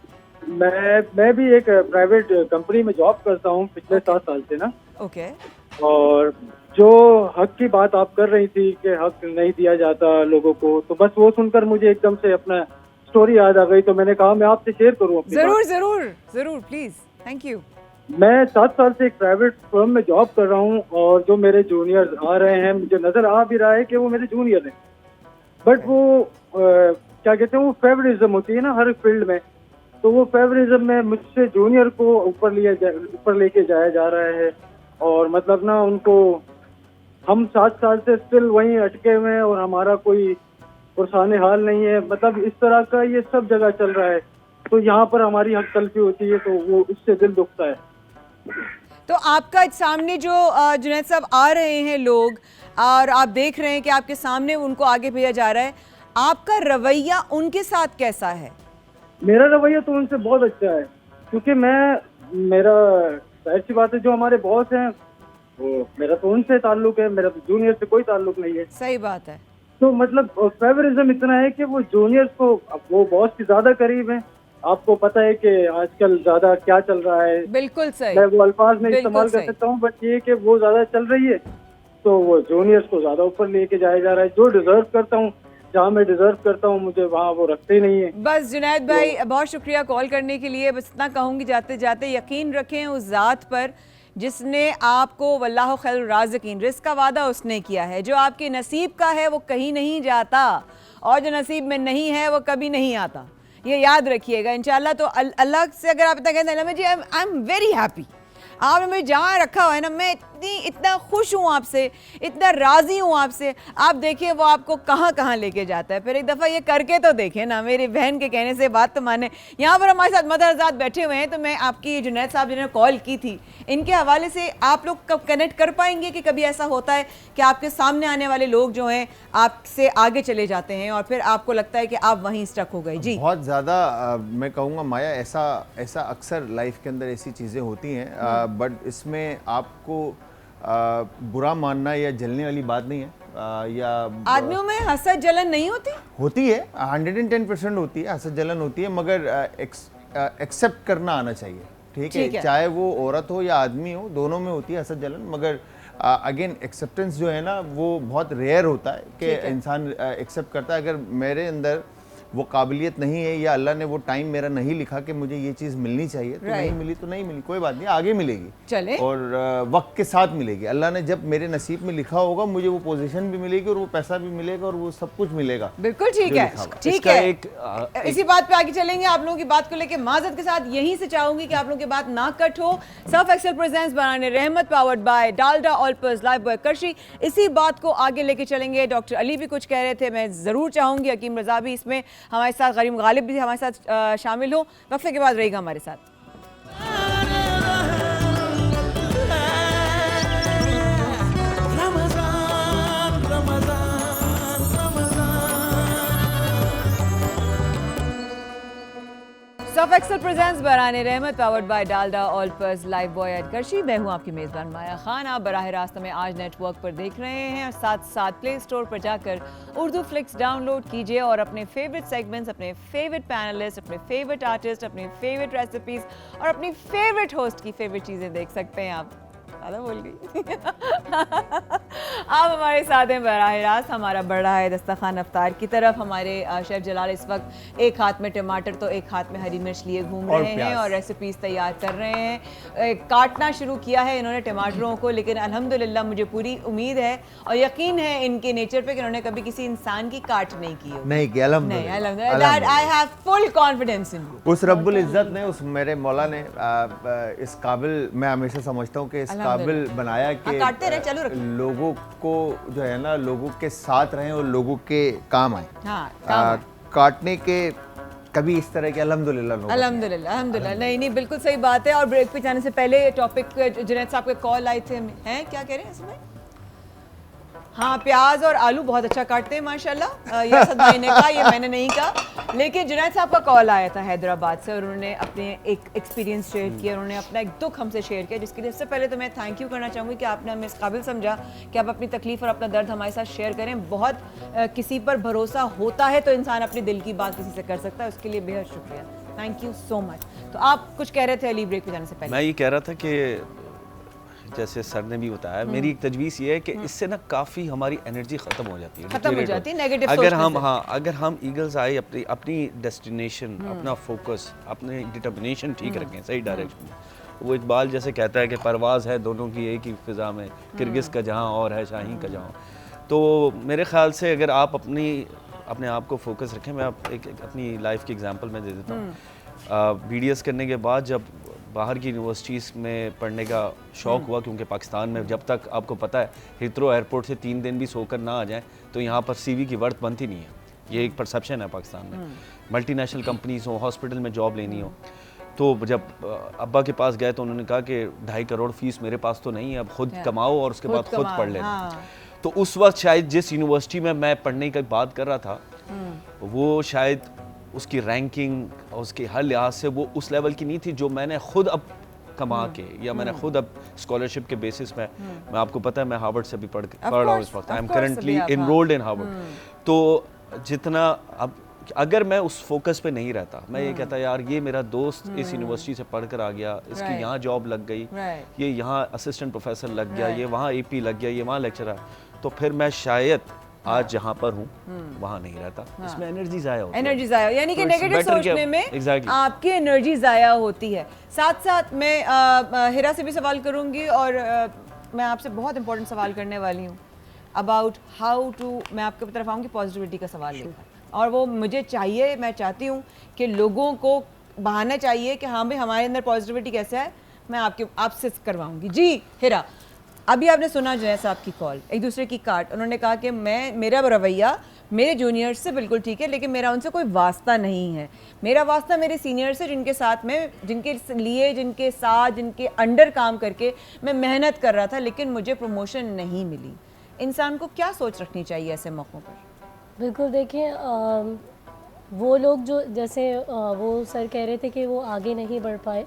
मैं भी एक प्राइवेट कंपनी में जॉब करता हूँ पिछले 7 साल से ना। ओके। और जो हक की बात आप कर रही थी कि हक नहीं दिया जाता लोगों को, तो बस वो सुनकर मुझे एकदम से अपना स्टोरी याद आ गई, तो मैंने कहा मैं आपसे शेयर करूँ अपनी जरूर बात। जरूर जरूर प्लीज, थैंक यू। मैं 7 साल से एक प्राइवेट फर्म में जॉब कर रहा हूँ, और जो मेरे जूनियर्स आ रहे हैं, मुझे नजर आ भी रहा है कि वो मेरे जूनियर हैं, बट वो क्या कहते हैं, वो फेवरिज्म होती है ना हर फील्ड में, तो वो फेवरिज्म में मुझसे जूनियर को ऊपर लेके जाया जा रहा है। और मतलब ना उनको, हम 7 साल से स्टिल वहीं अटके हुए हैं और हमारा कोई पुरसाने हाल नहीं है। मतलब इस तरह का ये सब जगह चल रहा है, तो यहाँ पर हमारी हक तलफी होती है, तो वो उससे दिल दुखता है। तो आपका सामने जो जुनैद साहब आ रहे हैं लोग, और आप देख रहे हैं कि आपके सामने उनको आगे भेजा जा रहा है, आपका रवैया उनके साथ कैसा है? मेरा रवैया तो उनसे बहुत अच्छा है, क्योंकि मेरा जाहिर सी बात है, जो हमारे बॉस हैं वो मेरा तो उनसे ताल्लुक है, मेरा तो जूनियर से कोई ताल्लुक नहीं है। सही बात है। तो मतलब फेवरिज्म इतना है कि वो जूनियर्स को, वो बॉस के ज्यादा करीब हैं। आपको पता है कि आजकल ज्यादा क्या चल रहा है, बिल्कुल सही। मैं वो अल्फाज नहीं बिल्कुल इस्तेमाल कर सही। सकता हूँ, बट ये कि वो ज्यादा चल रही है, तो वो जूनियर्स को ज्यादा ऊपर लेके जाया जा रहा है। जो डिजर्व करता हूँ, जहाँ मैं डिजर्व करता हूँ, मुझे वहाँ वो रखते ही नहीं है। बस जुनैद भाई बहुत शुक्रिया कॉल करने के लिए। बस इतना कहूँगी जाते जाते, यकीन रखें उस ज़ात पर जिसने आपको वल्लाहु खैरुर राज़िकीन, रिज़्क़ का वादा उसने किया है। जो आपके नसीब का है वो कहीं नहीं जाता, और जो नसीब में नहीं है वो कभी नहीं आता, ये याद रखिएगा इंशाल्लाह। तो अल्लाह से अगर आप इतना कहते हैं ना, जी आई एम वेरी हैप्पी, आपने मुझे जहाँ रखा हुआ है ना, मैं इतना खुश हूँ आपसे, इतना राज़ी हूँ आपसे। आप देखिए वो आपको कहाँ कहाँ लेके जाता है। फिर एक दफ़ा ये करके तो देखें ना, मेरी बहन के कहने से बात तो माने। यहाँ पर हमारे साथ मदरजात बैठे हुए हैं, तो मैं आपकी जुनैद साहब जिन्होंने कॉल की थी, इनके हवाले से आप लोग कब कनेक्ट कर पाएंगे कि कभी ऐसा होता है कि आपके सामने आने वाले लोग जो हैं आपसे आगे चले जाते हैं और फिर आपको लगता है कि आप वहीं स्टक हो गए? जी बहुत ज़्यादा मैं कहूँगा माया, ऐसा अक्सर लाइफ के अंदर ऐसी चीज़ें होती हैं, बट इसमें आपको बुरा मानना या जलने वाली बात नहीं है। या आदमियों में हसद जलन नहीं होती? होती है, 110% होती है, हसद जलन होती है, मगर एक्सेप्ट करना आना चाहिए। ठीक है, चाहे वो औरत हो या आदमी हो, दोनों में होती है हसद जलन, मगर अगेन एक्सेप्टेंस जो है ना वो बहुत रेयर होता है कि इंसान एक्सेप्ट करता है। अगर मेरे अंदर वो काबिलियत नहीं है या अल्लाह ने वो टाइम मेरा नहीं लिखा कि मुझे ये चीज़ मिलनी चाहिए, तो नहीं मिली तो नहीं मिली, कोई बात नहीं, आगे मिलेगी। चले और वक्त के साथ मिलेगी। अल्लाह ने जब मेरे नसीब में लिखा होगा, मुझे वो पोजीशन भी मिलेगी और वो पैसा भी मिलेगा और वो सब कुछ मिलेगा। बिल्कुल ठीक है, ठीक है। इसी बात पे आगे चलेंगे। आप लोगों की बात को लेकर माजरत के साथ यहीं से चाहूंगी कि आप लोगों की बात ना कट हो। सर्फ एक्सेल प्रेजेंट्स बनाने Rahmat, powered by Dalda Olpers, Lifebuoy करशी। इसी बात को आगे लेके चलेंगे। डॉक्टर अली भी कुछ कह रहे थे, मैं जरूर चाहूंगी हकीम रजा भी इसमें हमारे साथ, गरीम गालिब भी हमारे साथ शामिल हो। वक्फे के बाद रहेगा हमारे साथ। Surf Excel presents Barane Rahmat, powered by Dalda Olpers, Lifebuoy at करशी। मैं हूं आपकी मेज़बान माया खान। आप बराह रास्त में आज नेटवर्क पर देख रहे हैं, और साथ साथ प्ले स्टोर पर जाकर उर्दू फ्लिक्स डाउनलोड कीजिए और अपने फेवरेट सेगमेंट्स, अपने फेवरेट पैनलिस्ट, अपने फेवरेट आर्टिस्ट, अपने फेवरेट रेसिपीज़ और अपनी फेवरेट होस्ट की फेवरेट चीज़ें देख सकते हैं आप। ज़्यादा बोल गई। आप हमारे साथ हैं बराह रास्त, हमारा बढ़ रहा है दस्तरखान अफ्तार की तरफ। हमारे शेफ़ जलाल इस वक्त एक हाथ में टमाटर तो एक हाथ में हरी मिर्च लिए घूम रहे हैं और रेसिपीज़ तैयार कर रहे हैं। काटना शुरू किया है इन्होंने टमाटरों को, लेकिन अल्हम्दुलिल्लाह मुझे पूरी उम्मीद है और यकीन है इनके नेचर पे कि उन्होंने कभी किसी इंसान की काट नहीं की होगी। नहीं किया, अल्हम्दुलिल्लाह। That I have full confidence in you. उस रब्बुल इज़्ज़त ने, उस मेरे मौला ने इस काबिल, मैं हमेशा समझता हूँ कि इस काबिल बनाया कि काटते रहे, चालू रखो। लोगों को जो है ना, लोगों के साथ रहें और लोगों के काम आए। हाँ, काटने के कभी इस तरह के अल्हम्दुलिल्लाह अल्हम्दुलिल्लाह। नहीं बिल्कुल सही बात है। और ब्रेक पे जाने से पहले टॉपिक जुनैद साहब के कॉल आए थे, हैं क्या कह रहे हैं इसमें? हाँ, प्याज और आलू बहुत अच्छा काटते हैं माशाल्लाह। ये असद भाई ने कहा, ये मैंने नहीं कहा। लेकिन जुनैद साहब का कॉल आया था हैदराबाद से और उन्होंने अपने एक एक्सपीरियंस शेयर किया, उन्होंने अपना एक दुख हमसे शेयर किया, जिसके लिए सबसे पहले तो मैं थैंक यू करना चाहूँगी कि आपने हमें इस काबिल समझा कि आप अपनी तकलीफ और अपना दर्द हमारे साथ शेयर करें। बहुत किसी पर भरोसा होता है तो इंसान अपने दिल की बात किसी से कर सकता है, उसके लिए बेहद शुक्रिया, थैंक यू सो मच। तो आप कुछ कह रहे थे अली ब्रेक पे जाने से पहले? मैं ये कह रहा था कि जैसे सर ने भी बताया, मेरी एक तजवीज़ ये है कि इससे ना काफ़ी हमारी एनर्जी ख़त्म हो जाती है, नेगेटिव अगर हम ईगल्स आए अपनी डेस्टिनेशन, अपना फोकस, अपनी डिटर्मिनेशन ठीक रखें सही डायरेक्शन में। वो इकबाल जैसे कहता है कि परवाज़ है दोनों की एक ही फ़िज़ा में, किर्गिज़ का जहाँ और है शाहीन का जहाँ। तो मेरे ख़्याल से अगर आप अपने आप को फोकस रखें, मैं एक अपनी लाइफ की एग्जांपल मैं दे देता हूँ। BDS करने के बाद जब बाहर की यूनिवर्सिटीज़ में पढ़ने का शौक़ हुआ, क्योंकि पाकिस्तान में जब तक आपको पता है हिथ्रो एयरपोर्ट से 3 दिन भी सोकर ना आ जाएं तो यहाँ पर CV की वर्थ बनती नहीं है। ये एक परसेप्शन है पाकिस्तान में। मल्टीनेशनल कंपनीज़ हो, हॉस्पिटल में जॉब लेनी हो, तो जब अब्बा के पास गए तो उन्होंने कहा कि 2.5 करोड़ फीस मेरे पास तो नहीं है, अब खुद कमाओ और उसके बाद खुद पढ़ लेना। तो उस वक्त शायद जिस यूनिवर्सिटी में मैं पढ़ने की बात कर रहा था वो शायद उसकी रैंकिंग और उसके हर लिहाज से वो उस लेवल की नहीं थी जो मैंने खुद अब कमा के या मैंने खुद अब स्कॉलरशिप के बेसिस में, मैं आपको पता है मैं हार्वर्ड से भी पढ़ रहा हूँ इस वक्त, I am currently enrolled in Harvard. तो जितना अब अगर मैं उस फोकस पे नहीं रहता, मैं ये कहता यार ये मेरा दोस्त इस यूनिवर्सिटी से पढ़ कर आ गया, इसकी यहाँ जॉब लग गई, ये यहाँ असिस्टेंट प्रोफेसर लग गया, ये वहाँ AP लग गया, ये वहाँ लेक्चरर, तो फिर मैं शायद आज जहाँ पर हूँ वहाँ नहीं रहता। इसमें एनर्जी ज़ाया होती है। एनर्जी ज़ाया यानी कि नेगेटिव सोचने में आपकी एनर्जी ज़ाया होती है। साथ साथ मैं हिरा से भी सवाल करूँगी और मैं आपसे बहुत इंपॉर्टेंट सवाल करने वाली हूँ अबाउट हाउ टू, मैं आपके तरफ आऊँगी पॉजिटिविटी का सवाल लेकर, और वो मुझे चाहिए, मैं चाहती हूँ कि लोगों को बहाना चाहिए कि हाँ भाई हमारे अंदर पॉजिटिविटी कैसे है, मैं आपसे करवाऊँगी। जी हिरा, अभी आपने सुना जुनैद साहब की कॉल, एक दूसरे की काट, उन्होंने कहा कि मेरा रवैया मेरे जूनियर्स से बिल्कुल ठीक है, लेकिन मेरा उनसे कोई वास्ता नहीं है, मेरा वास्ता मेरे सीनियर्स से जिनके साथ में, जिनके लिए, जिनके साथ, जिनके अंडर काम करके मैं मेहनत कर रहा था, लेकिन मुझे प्रमोशन नहीं मिली। इंसान को क्या सोच रखनी चाहिए ऐसे मौक़ों पर? बिल्कुल, देखिए वो लोग जो जैसे वो सर कह रहे थे कि वो आगे नहीं बढ़ पाए,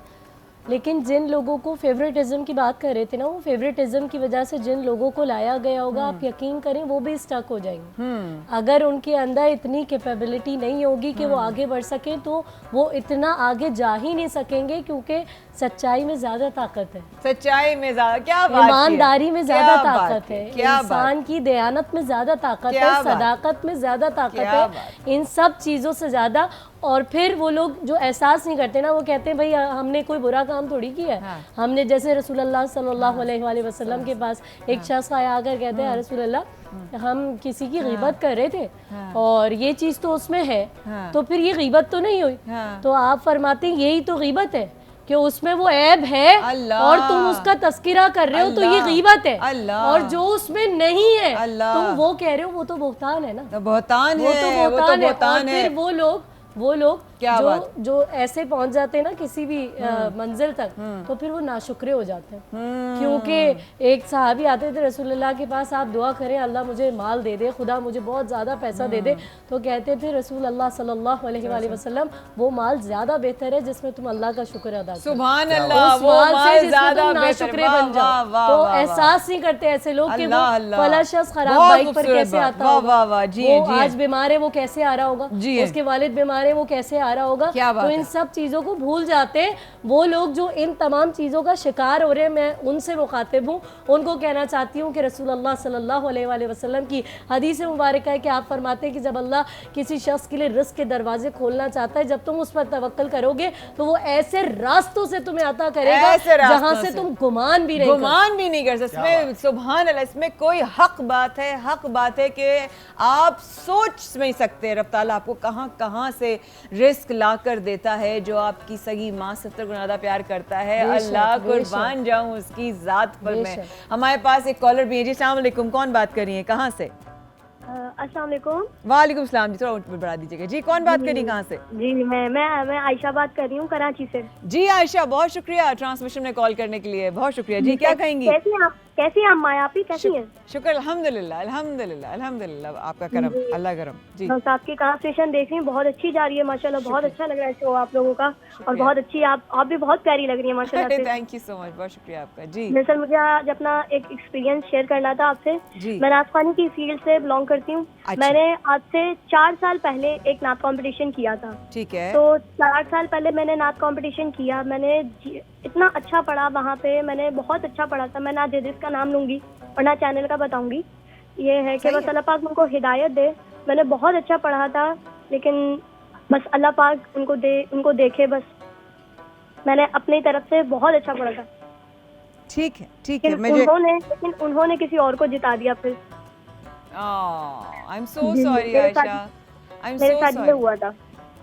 लेकिन जिन लोगों को फेवरेटिज्म की बात कर रहे थे ना, वो फेवरेटिज्म की वजह से जिन लोगों को लाया गया होगा, आप यकीन करें वो भी स्टक हो जाएंगे। अगर उनके अंदर इतनी कैपेबिलिटी नहीं होगी कि वो आगे बढ़ सकें, तो वो इतना आगे जा ही नहीं सकेंगे, क्योंकि सच्चाई में ज़्यादा ताकत है। सच्चाई में ज़्यादा, क्या बात है, ईमानदारी में ज़्यादा ताकत है, इंसान की दयानत में ज़्यादा ताकत है, सदाकत में ज़्यादा ताकत है, इन सब चीज़ों से ज़्यादा। और फिर वो लोग जो एहसास नहीं करते ना, वो कहते हैं भाई हमने कोई बुरा काम थोड़ी किया है। हमने जैसे रसूलुल्लाह सल्लल्लाहु अलैहि वसल्लम के पास एक शख्स आकर कहते हैं रसूलुल्लाह हम किसी की गीबत कर रहे थे और ये चीज़ तो उसमें है, तो फिर ये गीबत तो नहीं हुई। तो आप फरमाते हैं यही तो गीबत है कि उसमें वो ऐब है और तुम उसका तज़किरा कर रहे हो, तो ये गीबत है। और जो उसमें नहीं है तुम वो कह रहे हो, वो तो बहतान है ना, बहतान है, वो तो बहतान है। और फिर वो लोग जो ऐसे पहुंच जाते हैं ना किसी भी मंजिल तक, तो फिर वो नाशुक्रे हो जाते हैं। क्योंकि एक सहाबी आते थे रसूलुल्लाह के पास, आप दुआ करें अल्लाह मुझे माल दे दे, खुदा मुझे बहुत ज़्यादा पैसा दे दे, तो कहते थे रसूलुल्लाह सल्लल्लाहु अलैहि वसल्लम वो माल ज़्यादा बेहतर है जिसमें तुम अल्लाह का शुक्र अदा करो। सुभान अल्लाह, वो माल ज़्यादा नाशुक्रे बन जाओ। तो एहसास नहीं करते ऐसे लोग कि वो फला शख्स खराब बाइक पर कैसे आता होगा, वो आज बीमार है वो कैसे आ रहा होगा, उसके वालिद बीमार है वो कैसे आ रहा होगा क्या बात तो इन है। सब चीज़ों को भूल जाते हैं। वो लोग जो इन तमाम चीज़ों का शिकार हो रहे हैं, मैं उनसे मुखातिब हूँ, उनको कहना चाहती हूँ कि रसूलुल्लाह सल्लल्लाहु अलैहि वसल्लम की हदीस मुबारक है कि आप फरमाते हैं कि जब अल्लाह किसी शख्स के लिए रिस्क के दरवाजे खोलना चाहता है, जब तुम उस पर तवक्कल करोगे तो वो ऐसे रास्तों से तुम्हें अता करेगा ऐसे रास्तों जहाँ से तुम गुमान भी नहीं गुमान भी नहीं कर सकते। इसमें सुभान अल्लाह, इसमें कोई हक बात है, हक बात है कि आप सोच नहीं सकते रब ताला आपको कहाँ कहाँ से रिस्क ला कर देता है। जो आपकी सगी माँ 70 गुना ज़्यादा प्यार करता है, बेशक, अल्लाह बेशक। कुर्बान जाऊं उसकी ज़ात पर मैं। बेशक। हमारे पास एक कॉलर भी है जी। अस्सलाम वालेकुम, कौन बात कर रही है, कहाँ से? अस्सलाम वालेकुम। वालेकुम सलाम जी, थोड़ा बढ़ा दीजिएगा जी। कौन बात कर रही है, कहाँ से? जी मैं आयशा बात कर रही हूँ कराची से। जी आयशा, बहुत शुक्रिया ट्रांसमिशन में कॉल करने के लिए, बहुत शुक्रिया जी। क्या कहेंगी? कैसी हैं आप माया, आप कैसी हैं? शुक्र अल्हम्दुलिल्लाह अल्हम्दुलिल्लाह अल्हम्दुलिल्लाह, आपका करम, अल्लाह करम जी। बस आपकी ट्रांसलेशन देख रही हूँ, बहुत अच्छी जा रही है माशाल्लाह, बहुत अच्छा लग रहा है शो आप लोगों का, और बहुत अच्छी आप भी बहुत प्यारी लग रही है माशाल्लाह से। थैंक यू सो मच, बहुत शुक्रिया आपका जी। दरअसल मुझे आज अपना एक एक्सपीरियंस शेयर करना था आपसे। जी। मैं नाचपानी की फील्ड से बिलोंग करती हूँ। अच्छा। मैंने आज से 4 साल पहले एक नाच कंपटीशन किया था। ठीक है। तो 4 साल पहले मैंने नाच कंपटीशन किया, मैंने इतना अच्छा पढ़ा वहाँ पे, मैंने बहुत अच्छा पढ़ा था। मैं ना जजेस का नाम लूंगी और ना चैनल का बताऊंगी, ये है कि बस अल्लाह पाक उनको हिदायत दे। मैंने बहुत अच्छा पढ़ा था, लेकिन बस अल्लाह पाक उनको देखे, बस मैंने अपनी तरफ से बहुत अच्छा पढ़ा था। ठीक है ठीक है। लेकिन उन्होंने किसी और को जिता दिया फिर। I am so ji, sorry मेरे आयशा, साथ- आई एम मेरे सो साथ ये सॉरी, हुआ था।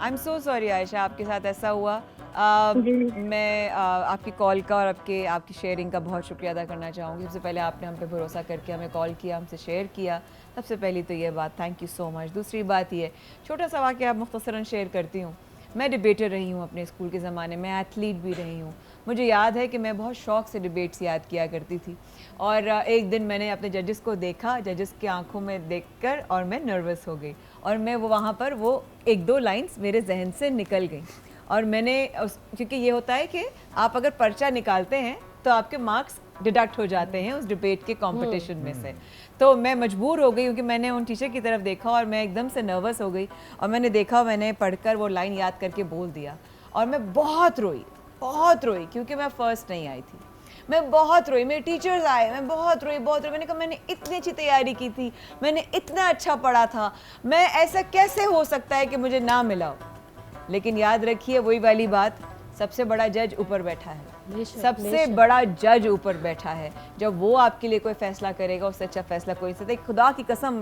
I am so sorry Ayesha, आपके साथ ऐसा हुआ। जी। मैं आपकी कॉल का और आपकी शेयरिंग का बहुत शुक्रिया अदा करना चाहूँगी। सबसे पहले आपने हम पे भरोसा करके हमें कॉल किया, हमसे शेयर किया, सबसे पहली तो ये बात, थैंक यू सो मच। दूसरी बात ये, छोटा सा वाक़या आप मुख्तसरन शेयर करती हूँ। मैं डिबेटर रही हूँ अपने स्कूल के ज़माने में, एथलीट भी रही हूँ। मुझे याद है कि मैं बहुत शौक़ से डिबेट्स याद किया करती थी, और एक दिन मैंने अपने जजेस को देखा, जजेस की आंखों में देखकर, और मैं नर्वस हो गई, और मैं वहाँ पर वो 1-2 लाइंस मेरे जहन से निकल गई, और मैंने क्योंकि ये होता है कि आप अगर पर्चा निकालते हैं तो आपके मार्क्स डिडक्ट हो जाते हैं उस डिबेट के कंपटीशन में से। तो मैं मजबूर हो गई, क्योंकि मैंने उन टीचर की तरफ देखा और मैं एकदम से नर्वस हो गई, और मैंने देखा, मैंने पढ़कर वो लाइन याद करके बोल दिया, और मैं बहुत रोई, क्योंकि मैं फर्स्ट नहीं आई थी। मैं बहुत रोई, मेरे टीचर्स आए, मैं बहुत रोई। मैंने कहा मैंने इतनी अच्छी तैयारी की थी, मैंने इतना अच्छा पढ़ा था, मैं ऐसा कैसे हो सकता है कि मुझे ना मिला हो। लेकिन याद रखिए वही वाली बात, सबसे बड़ा जज ऊपर बैठा है, सबसे बड़ा जज ऊपर बैठा है। जब वो आपके लिए कोई फैसला करेगा, उससे अच्छा फैसला कोई नहीं सकता। खुदा की कसम,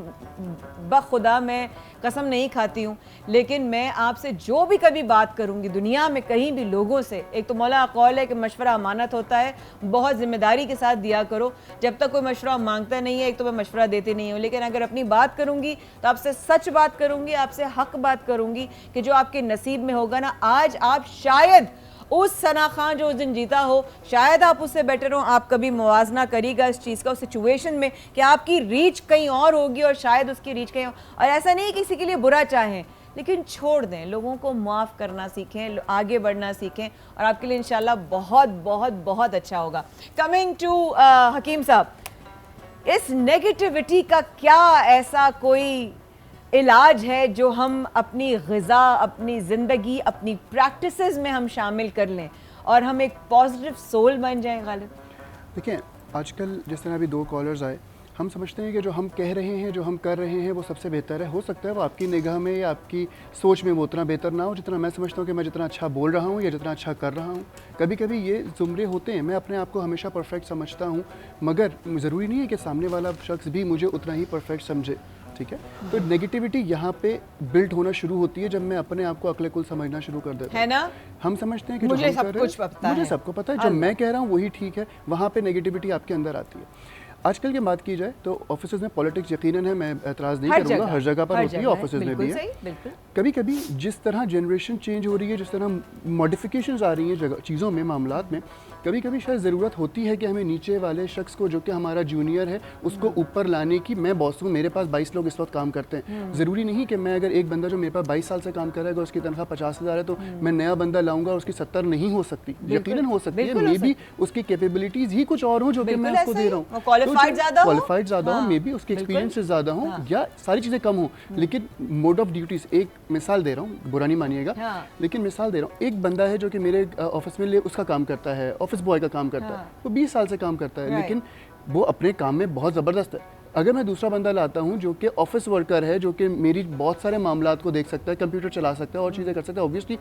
बखुदा मैं कसम नहीं खाती हूँ, लेकिन मैं आपसे जो भी कभी बात करूँगी दुनिया में कहीं भी लोगों से, एक तो मौला कौल है कि मशवरा अमानत होता है, बहुत जिम्मेदारी के साथ दिया करो। जब तक कोई मशवरा मांगता नहीं है, एक तो मैं मशवरा देती नहीं हूँ, लेकिन अगर अपनी बात करूँगी तो आपसे सच बात करूँगी, आपसे हक बात करूँगी कि जो आपके नसीब में होगा ना, आज आप शायद उस सना खान जो उस दिन जीता हो, शायद आप उससे बेटर हो। आप कभी मुवाजना करिएगा इस चीज़ का, उस सिचुएशन में, कि आपकी रीच कहीं और होगी और शायद उसकी रीच कहीं और ऐसा नहीं किसी के लिए बुरा चाहें, लेकिन छोड़ दें, लोगों को माफ़ करना सीखें, आगे बढ़ना सीखें, और आपके लिए इंशाल्लाह बहुत बहुत बहुत अच्छा होगा। कमिंग टू हकीम साहब, इस नेगेटिविटी का क्या ऐसा कोई इलाज है जो हम अपनी ग़िज़ा, अपनी ज़िंदगी, अपनी प्रैक्टिसेस में हम शामिल कर लें और हम एक पॉजिटिव सोल बन जाएं? गालिब, देखिए आजकल जिस तरह अभी 2 कॉलर्स आए, हम समझते हैं कि जो हम कह रहे हैं, जो हम कर रहे हैं, वो सबसे बेहतर है। हो सकता है वो आपकी निगाह में या आपकी सोच में वो उतना बेहतर ना हो जितना मैं समझता हूँ कि मैं जितना अच्छा बोल रहा हूँ या जितना अच्छा कर रहा हूँ। कभी कभी ये ज़ुमरे होते हैं, मैं अपने आप को हमेशा परफेक्ट समझता हूँ, मगर ज़रूरी नहीं है कि सामने वाला शख्स भी मुझे उतना ही परफेक्ट समझे। ठीक है, तो नेगेटिविटी यहाँ पे बिल्ड होना शुरू होती है जब मैं अपने आप को अक्ल-कुल समझना शुरू कर देता हूँ, है ना? हम समझते हैं कि मुझे सब कुछ पता है, मुझे सबको पता है, जो मैं कह रहा हूँ वही ठीक है। वहाँ पे नेगेटिविटी आपके अंदर आती है। आजकल की बात की जाए तो ऑफिस में पॉलिटिक्स यकीनन है, मैं एतराज़ नहीं करूँगा, हर जगह पर होती है, ऑफिस में भी है। कभी कभी जिस तरह जनरेशन चेंज हो रही है, जिस तरह मॉडिफिकेशंस आ रही हैं चीज़ों में, मामलात में, कभी कभी शायद ज़रूरत होती है कि हमें नीचे वाले शख्स को, जो कि हमारा जूनियर है, उसको ऊपर लाने की। मैं बॉस हूँ, मेरे पास 22 लोग इस वक्त काम करते हैं। ज़रूरी नहीं कि मैं, अगर एक बंदा जो मेरे पास 22 साल से काम कर रहा है, उसकी तनख्वाह 50,000 है, तो मैं नया बंदा लाऊंगा उसकी 70 नहीं हो सकती। यकीनन हो सकती है, मे बी उसकी कैपेबिलिटीज़ ही कुछ और हो जो कि मैं उसको दे रहा हूँ। क्वालिफाइड ज़्यादा हो, क्वालिफाइड ज़्यादा हो, हाँ, मे बी उसके बिल्कुल। एक्सपीरियंस से ज़्यादा हो, या सारी चीज़ें कम हो, लेकिन मोड ऑफ ड्यूटीज, एक मिसाल दे रहा हूँ, बुरा नहीं मानिएगा, हाँ। लेकिन मिसाल दे रहा हूँ, एक बंदा है जो कि मेरे ऑफिस में उसका काम करता है, ऑफिस बॉय का काम करता है, वो 20 साल से काम करता है, Right. लेकिन वो अपने काम में बहुत ज़बरदस्त है। अगर मैं दूसरा बंदा लाता हूँ जो कि ऑफिस वर्कर है, जो कि मेरी बहुत सारे मामलात को देख सकता है, कंप्यूटर चला सकता है और चीज़ें कर सकता है, ऑब्वियसली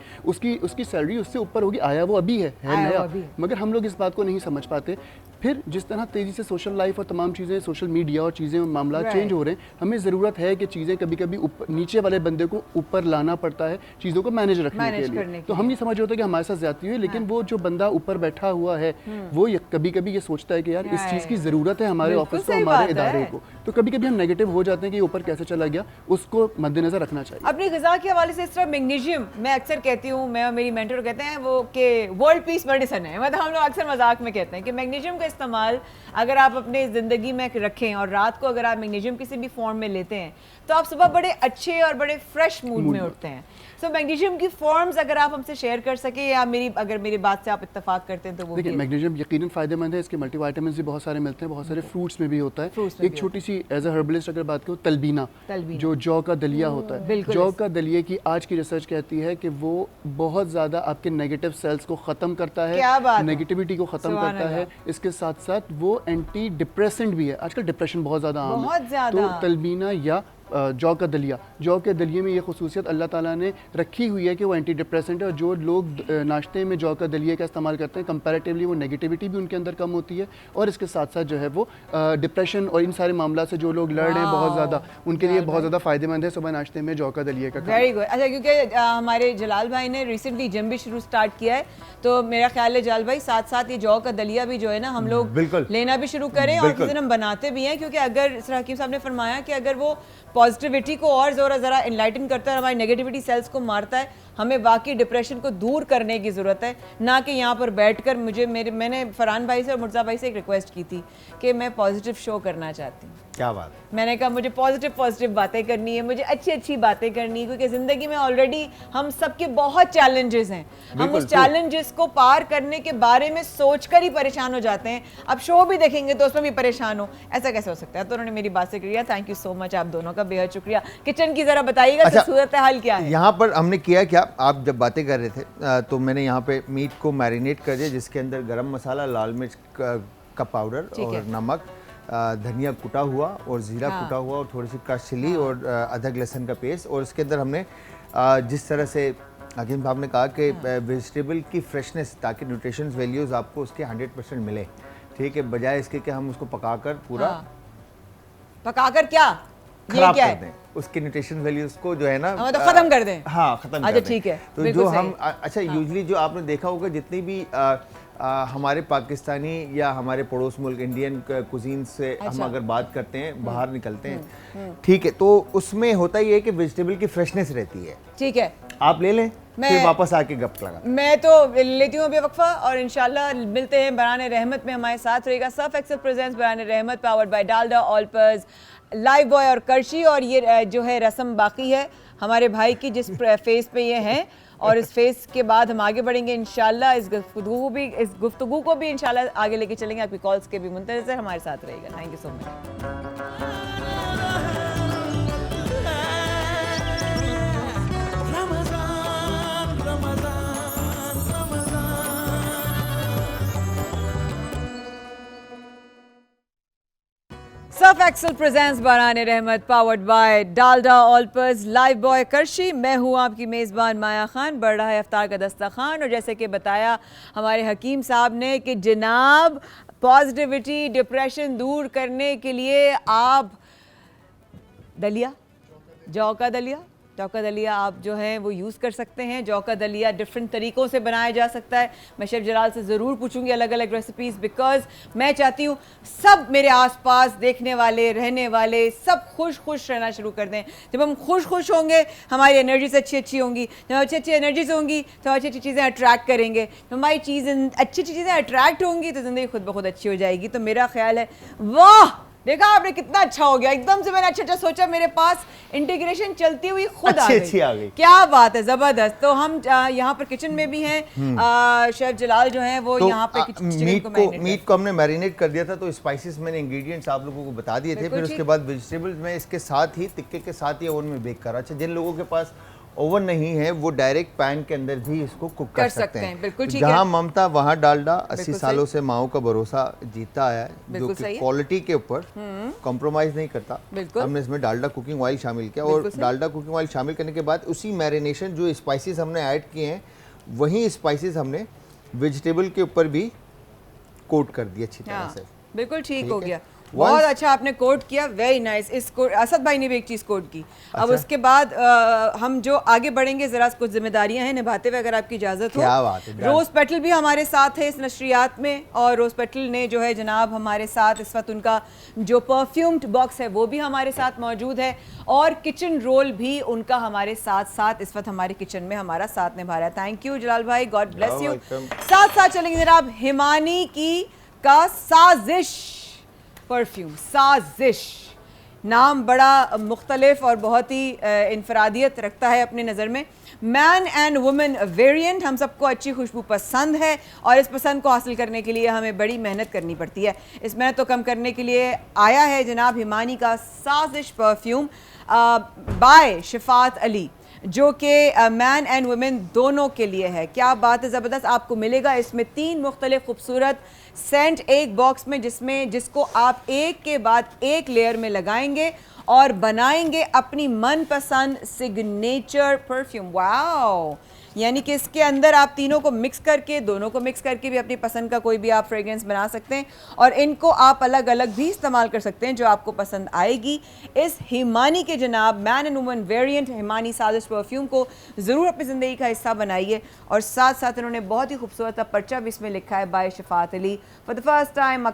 उसकी सैलरी उससे ऊपर होगी, आया वो अभी है आया वो नया, अभी है। मगर हम लोग इस बात को नहीं समझ पाते। फिर जिस तरह तेज़ी से सोशल लाइफ और तमाम चीज़ें, सोशल मीडिया और चीज़ें मामला Right. चेंज हो रहे हैं, हमें ज़रूरत है कि चीज़ें कभी कभी नीचे वाले बंदे को ऊपर लाना पड़ता है चीज़ों को मैनेज रखने Manage के करने लिए। के तो हम ये समझ होते हैं कि हमारे साथ ज्यादती हुई है, लेकिन वो जो बंदा ऊपर बैठा हुआ है वो कभी कभी ये सोचता है कि यार इस चीज़ की ज़रूरत है हमारे बिल्कुल ऑफिस को, सही हमारे बात इदारे है। को। तो कभी कभी हम नेगेटिव हो जाते हैं कि ये ऊपर कैसे चला गया, उसको मद्देनजर रखना चाहिए। अपनी ग़िज़ा के हवाले से इस तरह मैग्नीशियम, मैं अक्सर कहती हूँ, मैं और मेरी मेंटर कहते हैं वो कि वर्ल्ड पीस मेडिसिन है, मतलब हम लोग अक्सर मजाक में कहते हैं कि मैग्नीशियम का इस्तेमाल अगर आप अपने ज़िंदगी में रखें और रात को अगर आप मैग्नीशियम किसी भी फॉर्म में लेते हैं तो आप सुबह बड़े अच्छे और बड़े फ्रेश मूड में उठते हैं। सो मैग्नीशियम की फॉर्म्स अगर आप हमसे शेयर कर सकें, या अगर मेरी बात से आप इत्तेफाक करते हैं तो वो देखिए, भी। मैग्नीशियम यकीनन फ़ायदेमंद है, इसके मल्टीविटामिन्स भी बहुत सारे मिलते हैं, बहुत सारे फ्रूट्स में भी होता Fruits है। में एक भी छोटी सी एज अ हर्बलिस्ट अगर बात करूँ, तलबीना, तलबीना। जो जौ का दलिया होता है, बिल्कुल जौ का दलिया की आज की रिसर्च कहती है कि वो बहुत ज़्यादा आपके नेगेटिव सेल्स को ख़त्म करता क्या बात है, है? नेगेटिविटी को ख़त्म सुभान करता है, अल्लाह। इसके साथ साथ वो एंटी डिप्रेसेंट भी है। आजकल डिप्रेशन बहुत ज़्यादा आम है, बहुत ज़्यादा। तो तलबीना या जौ का दलिया, जौ के दलिये में ये खसूसियत अल्लाह ताला ने रखी हुई है कि वो एंटी डिप्रेसेंट है, और जो लोग नाश्ते में जौ का दलिये का इस्तेमाल करते हैं कंपैरेटिवली वो नेगेटिविटी भी उनके अंदर कम होती है, और इसके साथ साथ जो है वो डिप्रेशन और इन सारे मामला से जो लोग लड़ रहे हैं बहुत ज़्यादा, उनके लिए बहुत ज़्यादा फ़ायदेमंद है सुबह नाश्ते में जौ का दलिये का खाना। Very good. अच्छा, क्योंकि हमारे जलाल भाई ने रिसेंटली जिम भी स्टार्ट किया है, तो मेरा ख्याल है जलाल भाई साथ साथ ये जौ का दलिया भी जो है ना हम लोग बिल्कुल। लेना भी शुरू करें, और किसी दिन हम बनाते भी हैं, क्योंकि अगर सर हकीम साहब ने फरमाया कि अगर वो पॉजिटिविटी को और ज़रा इनलाइटन करता है, हमारी नेगेटिविटी सेल्स को मारता है, हमें वाकई डिप्रेशन को दूर करने की ज़रूरत है, ना कि यहाँ पर बैठकर मैंने फरहान भाई से और मुर्जा भाई से एक रिक्वेस्ट की थी कि मैं पॉजिटिव शो करना चाहती हूँ। क्या बात है। मैंने कहा मुझे पॉजिटिव बातें करनी है, मुझे अच्छी बातें करनी है, क्योंकि ज़िंदगी में ऑलरेडी हम सबके बहुत चैलेंजेस हैं, हम उस चैलेंजेस को पार करने के बारे में सोचकर ही परेशान हो जाते हैं। अब शो भी देखेंगे तो उसमें भी परेशान हो, ऐसा कैसे हो सकता है? तो उन्होंने मेरी बात से किया। थैंक यू सो मच, आप दोनों का बेहद शुक्रिया। किचन की ज़रा बताइएगा अच्छा, सूरत हाल क्या है? यहाँ पर हमने किया क्या, आप जब बातें कर रहे थे तो मैंने यहाँ पे मीट को मैरिनेट कर दिया, जिसके अंदर गरम मसाला, लाल मिर्च का पाउडर और नमक, धनिया कुटा हुआ और ज़ीरा कुटा हुआ और थोड़ी सी क्रश चिली और अदरक लहसुन का पेस्ट, और इसके अंदर हमने जिस तरह से हकीम साहब ने कहा कि वेजिटेबल की फ्रेशनेस, ताकि न्यूट्रिशन वैल्यूज़ आपको उसके 100% मिले, ठीक है, बजाय इसके कि हम उसको पकाकर पूरा पकाकर क्या खराब क्या कर है? दें, उसके न्यूट्रिशन वैल्यूज को जो है ना तो खत्म कर दें। हाँ, खत्म अच्छा, कर दें। ठीक है, तो बिल्कुल जो सही। हम अच्छा यूजुअली जो आपने देखा होगा जितनी भी हमारे पाकिस्तानी या हमारे पड़ोस मुल्क इंडियन कुजीन से हम अगर बात करते हैं, बाहर निकलते हैं, ठीक है, तो उसमें होता ही है कि वेजिटेबल की फ्रेशनेस रहती है। ठीक है, आप ले लें, फिर वापस आके गप लगा। मैं तो लेती हूँ अभी वक्फा, और इंशाल्लाह मिलते हैं बराने रहमत में। हमारे साथ रहेगा Surf Excel presents Barane Rahmat, powered by Dalda, Olpers, live boy और करशी। और ये जो है रस्म बाकी है हमारे भाई की, जिस फेस पे ये हैं, और इस फेस के बाद हम आगे बढ़ेंगे इंशाल्लाह। इस गुफ्तगू को भी इंशाल्लाह आगे लेके चलेंगे। आपकी कॉल्स के भी मुंतज़िर हमारे साथ रहेगा। Thank you so much. Surf Excel presents Barane Rahmat, powered by Dalda, Olpers, Lifebuoy करशी। मैं हूँ आपकी मेज़बान माया खान। बढ़ रहा है अफ्तार का दस्तरखान, और जैसे कि बताया हमारे हकीम साहब ने कि जनाब पॉजिटिविटी, डिप्रेशन दूर करने के लिए आप दलिया, जौ का दलिया आप जो है वो यूज़ कर सकते हैं। जौ का दलिया डिफरेंट तरीक़ों से बनाया जा सकता है। मैं शेफ़ जलाल से ज़रूर पूछूंगी अलग अलग रेसिपीज़, बिकॉज़ मैं चाहती हूँ सब मेरे आसपास देखने वाले, रहने वाले सब खुश रहना शुरू कर दें। जब हम खुश होंगे, हमारी एनर्जीज अच्छी होंगी। जब अच्छी एनर्जीज होंगी तो अच्छी चीज़ें अट्रैक्ट करेंगे। जब हमारी अच्छी चीज़ें अट्रैक्ट होंगी तो ज़िंदगी खुद ब खुद अच्छी हो जाएगी। तो मेरा ख्याल है वाह देखा आपने कितना अच्छा हो गया, एकदम से मैंने अच्छा सोचा, मेरे पास इंटीग्रेशन चलती हुई खुद अच्छी आ गई। क्या बात है, जबरदस्त। तो हम यहाँ पर किचन में भी हैं, शेफ जलाल जो हैं वो तो यहाँ पे मीट को हमने मैरिनेट कर दिया था, तो स्पाइसेस मैंने इंग्रेडिएंट्स आप लोगों को बता दिए थे। फिर उसके बाद वेजिटेबल्स में इसके साथ ही टिक्के के साथ ही ओवन में बेक करा। अच्छा, जिन लोगों के पास ओवन नहीं है वो डायरेक्ट पैन के अंदर भी इसको कुक कर सकते हैं। बिल्कुल ठीक जहाँ है। ममता वहाँ डालडा। 80 सालों से माओ का भरोसा जीता आया है, जो कि क्वालिटी के ऊपर कॉम्प्रोमाइज नहीं करता। हमने इसमें डालडा कुकिंग ऑयल शामिल किया, और डालडा कुकिंग ऑयल शामिल करने के बाद उसी मैरिनेशन जो स्पाइसेस हमने ऐड किए हैं, वही स्पाइसेस हमने वेजिटेबल के ऊपर भी कोट कर दिए अच्छी तरह से। बिल्कुल ठीक हो गया, बहुत अच्छा आपने कोट किया, वेरी नाइस। इस असद भाई ने भी एक चीज़ कोट की। अब उसके बाद हम जो आगे बढ़ेंगे, ज़रा कुछ जिम्मेदारियां हैं निभाते हुए, अगर आपकी इजाज़त हो। क्या बात है। रोज़ पेटल भी हमारे साथ है इस नशरियात में, और रोज़ पेटल ने जो है जनाब हमारे साथ इस वक्त उनका जो परफ्यूम्ड बॉक्स है वो भी हमारे साथ मौजूद है, और किचन रोल भी उनका हमारे साथ साथ इस वक्त हमारे किचन में हमारा साथ निभा रहा है। थैंक यू जलाल भाई, गॉड ब्लेस यू। साथ साथ चलेंगे जनाब हिमानी की का साजिश परफ्यूम। साजिश नाम बड़ा मुख्तलिफ और बहुत ही इनफरादियत रखता है अपनी नज़र में। मैन एंड वुमेन वेरिएंट, हम सबको अच्छी खुशबू पसंद है, और इस पसंद को हासिल करने के लिए हमें बड़ी मेहनत करनी पड़ती है। इस मेहनत को कम करने के लिए आया है जनाब हिमानी का साजिश परफ्यूम बाय शिफात अली, जो कि मैन एंड वुमेन दोनों के लिए है। क्या बात है, ज़बरदस्त। आपको मिलेगा इसमें 3 मुख्तलिफ खूबसूरत सेंट एक बॉक्स में, जिसको आप एक के बाद एक लेयर में लगाएंगे और बनाएंगे अपनी मनपसंद सिग्नेचर परफ्यूम। वाओ, यानी कि इसके अंदर आप तीनों को मिक्स करके, दोनों को मिक्स करके भी अपनी पसंद का कोई भी आप फ्रेग्रेंस बना सकते हैं, और इनको आप अलग अलग भी इस्तेमाल कर सकते हैं जो आपको पसंद आएगी। इस हिमानी के जनाब man and woman variant Himani साजिश परफ्यूम को ज़रूर अपनी ज़िंदगी का हिस्सा बनाइए। और साथ साथ उन्होंने बहुत ही खूबसूरत पर्चा भी इसमें लिखा है, by Shifat Ali, for the first time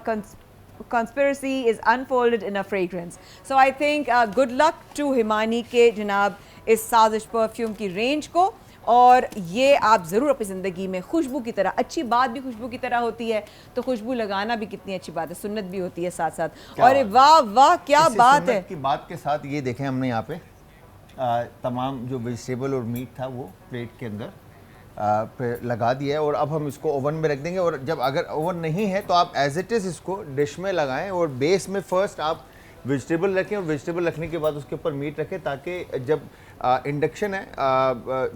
conspiracy is unfolded in a fragrance. So I think good luck to Himani के जनाब इस साजिश परफ्यूम की रेंज को, और ये आप ज़रूर अपनी ज़िंदगी में खुशबू की तरह, अच्छी बात भी खुशबू की तरह होती है, तो खुशबू लगाना भी कितनी अच्छी बात है, सुन्नत भी होती है साथ साथ। और वाह वाह क्या बात है। की बात के साथ ये देखें, हमने यहाँ पे तमाम जो वेजिटेबल और मीट था वो प्लेट के अंदर पे लगा दिया है, और अब हम इसको ओवन में रख देंगे। और जब अगर ओवन नहीं है तो आप एज इट इज़ इसको डिश में लगाएं, और बेस में फर्स्ट आप वेजिटेबल रखें, और वेजिटेबल रखने के बाद उसके ऊपर मीट रखें, ताकि जब इंडक्शन है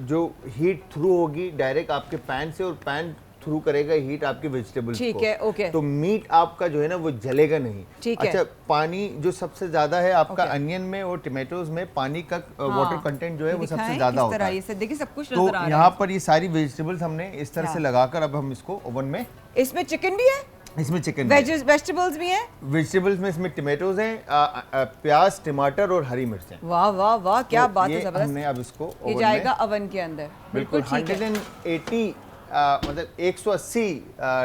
जो हीट थ्रू होगी डायरेक्ट आपके पैन से, और पैन थ्रू करेगा हीट आपके वेजिटेबल्स को। ठीक है, ओके। तो मीट आपका जो है ना वो जलेगा नहीं। ठीक है। अच्छा, पानी जो सबसे ज्यादा है आपका अनियन में और टमाटोज में, पानी का वाटर कंटेंट जो है वो सबसे ज्यादा होता है। देखिए सब कुछ तो नजर आ रहा है। यहाँ पर ये सारी वेजिटेबल्स हमने इस तरह से लगाकर अब हम इसको ओवन में, इसमें चिकन भी है, इसमें चिकन वेजिटेबल्स भी हैं, वेजिटेबल्स में इसमें टमाटोज हैं, प्याज, टमाटर और हरी मिर्च हैं। वाह वाह वाह क्या तो बात है, ये जबरदस्त। हमने अब इसको ये ओवन जाएगा में ओवन के अंदर, बिल्कुल ठीक है। 180 मतलब 180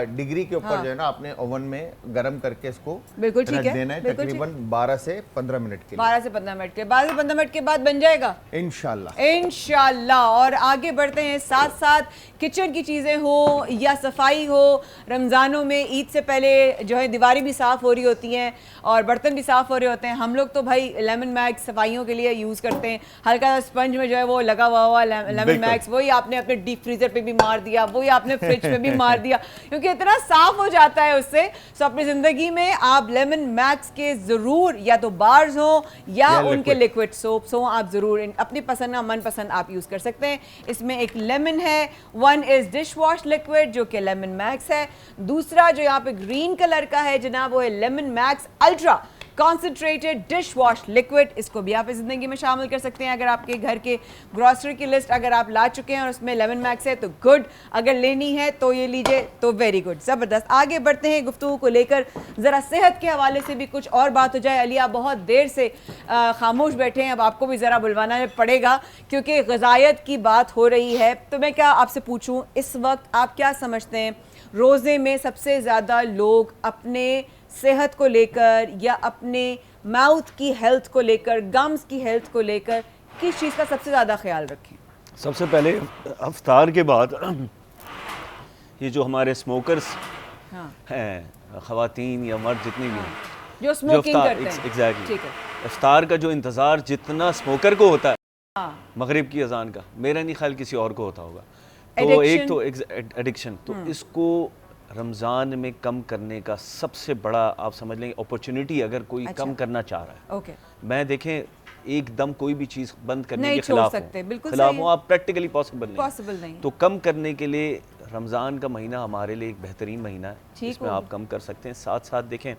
डिग्री के ऊपर जो है ना आपने ओवन में गरम करके इसको बिल्कुल ठीक रख है, देना है, बिल्कुल तकरीबन 12 से 15 मिनट के लिए। 12 से 15 मिनट के बाद, 15 मिनट के बाद बन जाएगा इंशाल्लाह इंशाल्लाह। और आगे बढ़ते हैं, साथ साथ किचन की चीज़ें हो या सफाई हो, रमज़ानों में ईद से पहले जो है दीवारें भी साफ़ हो रही होती हैं और बर्तन भी साफ़ हो रहे होते हैं। हम लोग तो भाई लेमन मैक्स सफाइयों के लिए यूज़ करते हैं, हल्का सा स्पंज में जो है वो लगा हुआ लेमन मैक्स, वही आपने अपने डीप फ्रीज़र पे भी मार दिया, वही आपने फ्रिज में भी मार दिया, क्योंकि इतना साफ हो जाता है उससे। सो अपनी ज़िंदगी में आप लेमन मैक्स के ज़रूर या तो बार्स हो या उनके लिक्विड सोप्स हो, आप ज़रूर अपनी पसंद का मनपसंद आप यूज़ कर सकते हैं। इसमें एक लेमन है, one is dish wash liquid जो कि लेमन मैक्स है, दूसरा जो यहाँ पे ग्रीन कलर का है जनाब वो है lemon max ultra concentrated dish wash liquid. इसको भी आप इस जिंदगी में शामिल कर सकते हैं। अगर आपके घर के ग्रॉसरी की लिस्ट अगर आप ला चुके हैं और उसमें लेमन मैक्स है तो गुड, अगर लेनी है तो ये लीजिए तो वेरी गुड, ज़बरदस्त। आगे बढ़ते हैं गुफ्तगू को लेकर, ज़रा सेहत के हवाले से भी कुछ और बात हो जाए। अली आप बहुत देर से खामोश बैठे हैं, अब आपको भी ज़रा बुलवाना पड़ेगा क्योंकि ग़िज़ायत की बात हो रही है। तो मैं क्या आपसे पूछूँ, इस वक्त आप क्या समझते हैं रोज़े में सबसे ज़्यादा लोग अपने सेहत को लेकर या अपने माउथ की हेल्थ को लेकर, गम्स की हेल्थ को लेकर किस चीज़ का सबसे ज़्यादा ख्याल रखें? सबसे पहले अफ्तार के बाद ये जो हमारे स्मोकर्स हैं, ख़वातीन या मर्द जितने भी हैं, जो स्मोकिंग करते हैं। एग्जैक्टली। ठीक है। इफ्तार का जो इंतज़ार जितना स्मोकर को होता है मगरिब की अजान का, मेरा नहीं ख्याल किसी और को होता होगा। तो एक तो एडिक्शन, तो इसको रमज़ान में कम करने का सबसे बड़ा आप समझ लेंगे अपॉर्चुनिटी, अगर कोई कम करना चाह रहा है। ओके। मैं देखें एकदम कोई भी चीज़ बंद करने नहीं के खिलाफ सकते, बिल्कुल खिलाफ सही हूँ, है। आप प्रैक्टिकली पॉसिबल नहीं। तो कम करने के लिए रमज़ान का महीना हमारे लिए एक बेहतरीन महीना है, इसमें आप कम कर सकते हैं। साथ साथ देखें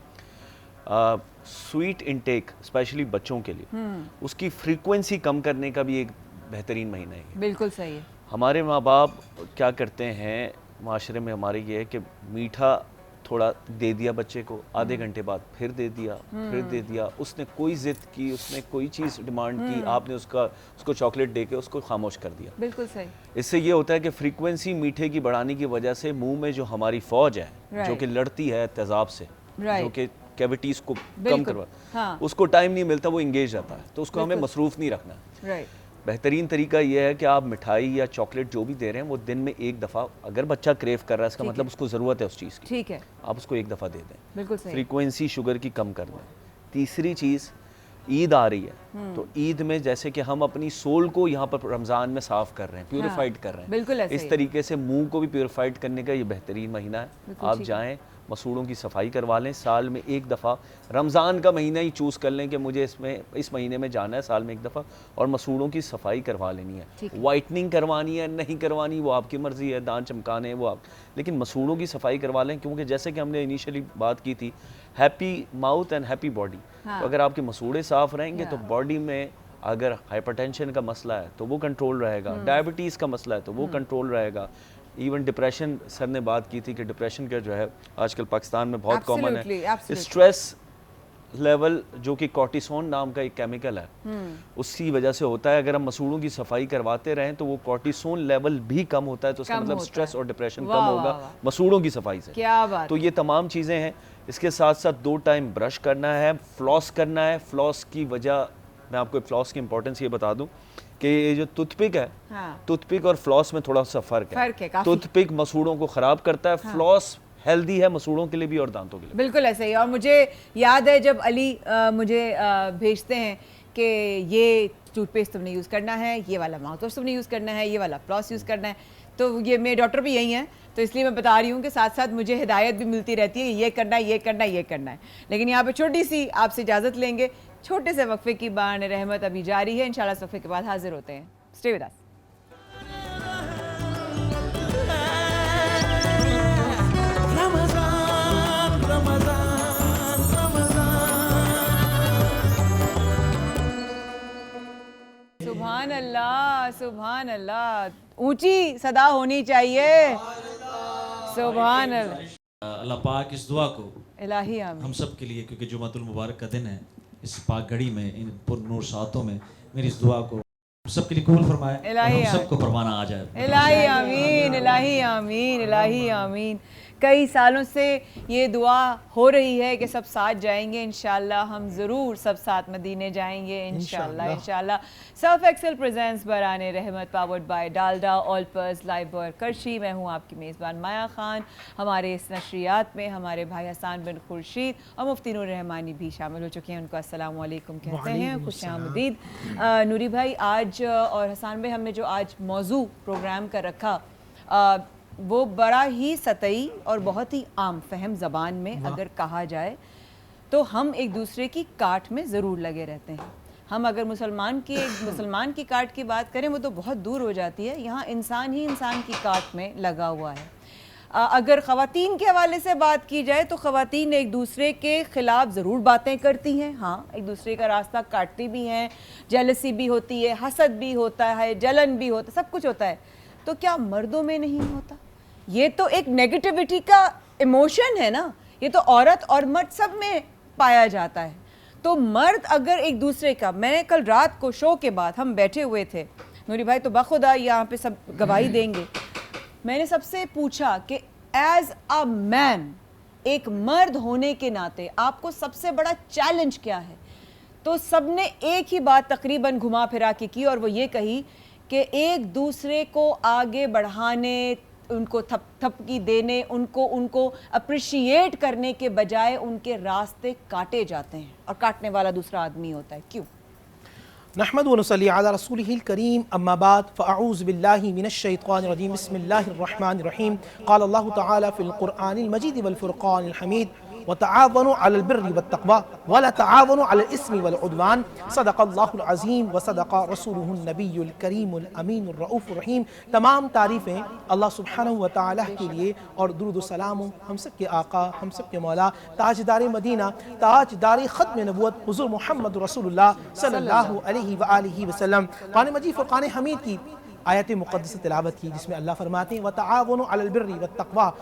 स्वीट इनटेक स्पेशली बच्चों के लिए, उसकी फ्रीक्वेंसी कम करने का भी एक बेहतरीन महीना है। बिल्कुल सही है। हमारे माँ बाप क्या करते हैं माशरे में हमारे, ये है कि मीठा थोड़ा दे दिया बच्चे को, आधे घंटे बाद फिर दे दिया, उसने कोई ज़िद की, उसने कोई चीज़ डिमांड की, आपने उसको चॉकलेट दे के उसको खामोश कर दिया। बिल्कुल सही। इससे ये होता है कि फ्रीक्वेंसी मीठे की बढ़ाने की वजह से मुंह में जो हमारी फौज है जो कि लड़ती है तेज़ाब से, जो कि कैविटीज़ को कम करवा, उसको टाइम नहीं मिलता, वो इंगेज रहता है, तो उसको हमें मसरूफ़ नहीं रखना। बेहतरीन तरीका ये है कि आप मिठाई या चॉकलेट जो भी दे रहे हैं वो दिन में एक दफ़ा, अगर बच्चा क्रेव कर रहा है इसका मतलब उसको ज़रूरत है उस चीज़ की, ठीक है, आप उसको एक दफ़ा दे दें। बिल्कुल सही। फ्रीक्वेंसी शुगर की कम कर दें। तीसरी चीज़, ईद आ रही है, तो ईद में जैसे कि हम अपनी सोल को यहाँ पर रमज़ान में साफ़ कर रहे हैं, प्यूरिफाइड कर रहे हैं, बिल्कुल ऐसे इस तरीके से मुंह को भी प्यूरिफाइड करने का ये बेहतरीन महीना है। आप जाएँ मसूड़ों की सफाई करवा लें, साल में एक दफ़ा रमज़ान का महीना ही चूज़ कर लें कि मुझे इस महीने में जाना है साल में एक दफ़ा, और मसूड़ों की सफाई करवा लेनी है। वाइटनिंग करवानी है नहीं करवानी वो आपकी मर्ज़ी है, दांत चमकाने वो आप, लेकिन मसूड़ों की सफाई करवा लें, क्योंकि जैसे कि हमने इनिशियली बात की थी, happy mouth and happy body. तो अगर आपके मसूड़े साफ़ रहेंगे तो बॉडी में अगर हाइपरटेंशन का मसला है तो वो कंट्रोल रहेगा, डायबिटीज़ का मसला है तो वो कंट्रोल रहेगा, इवन डिप्रेशन, सर ने बात की थी कि डिप्रेशन का जो है आजकल पाकिस्तान में बहुत कॉमन है। स्ट्रेस लेवल जो कि कॉर्टिसोन नाम का एक केमिकल है, उसकी वजह से होता है। अगर हम मसूड़ों की सफाई करवाते रहें तो वो कॉर्टिसोन लेवल भी कम होता है, तो उसका मतलब स्ट्रेस और डिप्रेशन कम होगा मसूड़ों की सफाई से। क्या बात। तो ये तमाम चीज़ें हैं। इसके साथ साथ 2 टाइम ब्रश करना है, फ्लॉस करना है। फ्लॉस की वजह मैं आपको फ्लॉस की इंपॉर्टेंस ये बता दूं कि ये जो टूथपिक है, टूथपिक और फ्लॉस में थोड़ा सा फ़र्क है। टूथपिक मसूड़ों को ख़राब करता है, फ्लॉस हेल्दी है मसूड़ों के लिए भी और दांतों के लिए। बिल्कुल ऐसे ही। और मुझे याद है जब अली मुझे भेजते हैं कि ये टूथपेस्ट तुमने यूज़ करना है, ये वाला माउथ वॉश तुमने यूज़ करना है, ये वाला फ्लॉस यूज़ करना है, तो ये मेरे डॉक्टर भी यही हैं, तो इसलिए मैं बता रही हूँ कि साथ साथ मुझे हिदायत भी मिलती रहती है, ये करना है, ये करना है, ये करना है। लेकिन यहाँ पे छोटी सी आपसे इजाज़त लेंगे, छोटे से वक्फे की बान रहमत अभी जारी है, इंशाल्लाह इस वक्फे के बाद हाजिर होते हैं। Stay with us. सुभान अल्लाह, सुभान अल्लाह, ऊंची सदा होनी चाहिए। सुभान अल्लाह। अल्लाह पाक इस दुआ को इलाही आमीन हम सब के लिए, क्योंकि जुमातुल मुबारक का दिन है, इस पाक घड़ी में, इन पुरनूर सातों में, मेरी इस दुआ को हम सब के लिए कबूल फरमाए, इलाही हम सबको परवाना आ जाए। इलाही आमीन, इलाही आमीन, इलाही आमीन। कई सालों से ये दुआ हो रही है कि सब साथ जाएंगे इंशाल्लाह, हम ज़रूर सब साथ मदीने जाएंगे इंशाल्लाह इंशाल्लाह। Surf Excel presents Barane Rahmat, powered by Dalda Olpers Lifebuoy करशी। मैं हूँ आपकी मेज़बान माया खान। हमारे इस नशरियात में हमारे भाई हसन बिन खुर्शीद और मुफ्ती नूर रहमानी भी शामिल हो चुके हैं, उनको अस्सलाम वालेकुम कहते हैं, खुशामदीद। नूरी भाई, आज और हसन भाई, हमने जो आज मौजू प्रोग्राम का रखा वो बड़ा ही सतही और बहुत ही आम फहम ज़बान में अगर कहा जाए तो हम एक दूसरे की काट में ज़रूर लगे रहते हैं। हम अगर मुसलमान की काट की बात करें वो तो बहुत दूर हो जाती है, यहाँ इंसान ही इंसान की काट में लगा हुआ है। अगर ख़वातीन के हवाले से बात की जाए तो ख़वातीन एक दूसरे के ख़िलाफ़ ज़रूर बातें करती हैं, हाँ, एक दूसरे का रास्ता काटती भी हैं, जेलसी भी होती है, हसद भी होता है, जलन भी होता है, सब कुछ होता है। तो क्या मर्दों में नहीं होता? ये तो एक नेगेटिविटी का इमोशन है ना, ये तो औरत और मर्द सब में पाया जाता है। तो मर्द अगर एक दूसरे का, मैंने कल रात को शो के बाद हम बैठे हुए थे, नूरी भाई तो बखुदा यहाँ पे सब गवाही देंगे, मैंने सबसे पूछा कि एज अ मैन, एक मर्द होने के नाते आपको सबसे बड़ा चैलेंज क्या है? तो सबने एक ही बात तकरीबन घुमा फिरा के की और वो ये कही कि एक दूसरे को आगे बढ़ाने, उनको थपकी देने, उनको अप्रिशिएट करने के बजाय उनके रास्ते काटे जाते हैं और काटने वाला दूसरा आदमी होता है? क्यों? नहमदु व नसल्ली अला रसूलिहिल करीम, अम्मा बाद, फ़अऊज़ु बिल्लाहि मिनश शैतानिर रजीम, बिस्मिल्लाहिर रहमानिर रहीम। क़ाल अल्लाहु तआला फ़िल क़ुरआनिल मजीद वल फ़ुरक़ानिल हमीद, व तआवनु अलल बिर्रि वत तक़वा व ला तआवनु अलल इस्मि वल उद्वान, सदक़ल्लाहुल अज़ीम व सदक़ रसूलुहुन नबियुल करीमुल अमीनुर रऊफ़ुर रहीम। तमाम तारीफ़ें अल्लाह सुब्हानहु व तआला के लिए और दुरूद व सलाम हम सब के आका, हम सब के मौला, ताजदार मदीना, ताजदार ख़त्म नबुव्वत हुज़ूर मोहम्मद रसूलुल्लाह सल्लल्लाहु अलैहि व आलिहि वसल्लम क़ुरान मजीद फ़ुरक़ान हमीद की आयत मुक़द्दस तिलावत की, जिसमें अल्लाह फरमाते हैं व तआवनु अलल बिर्रि वत तक़वा,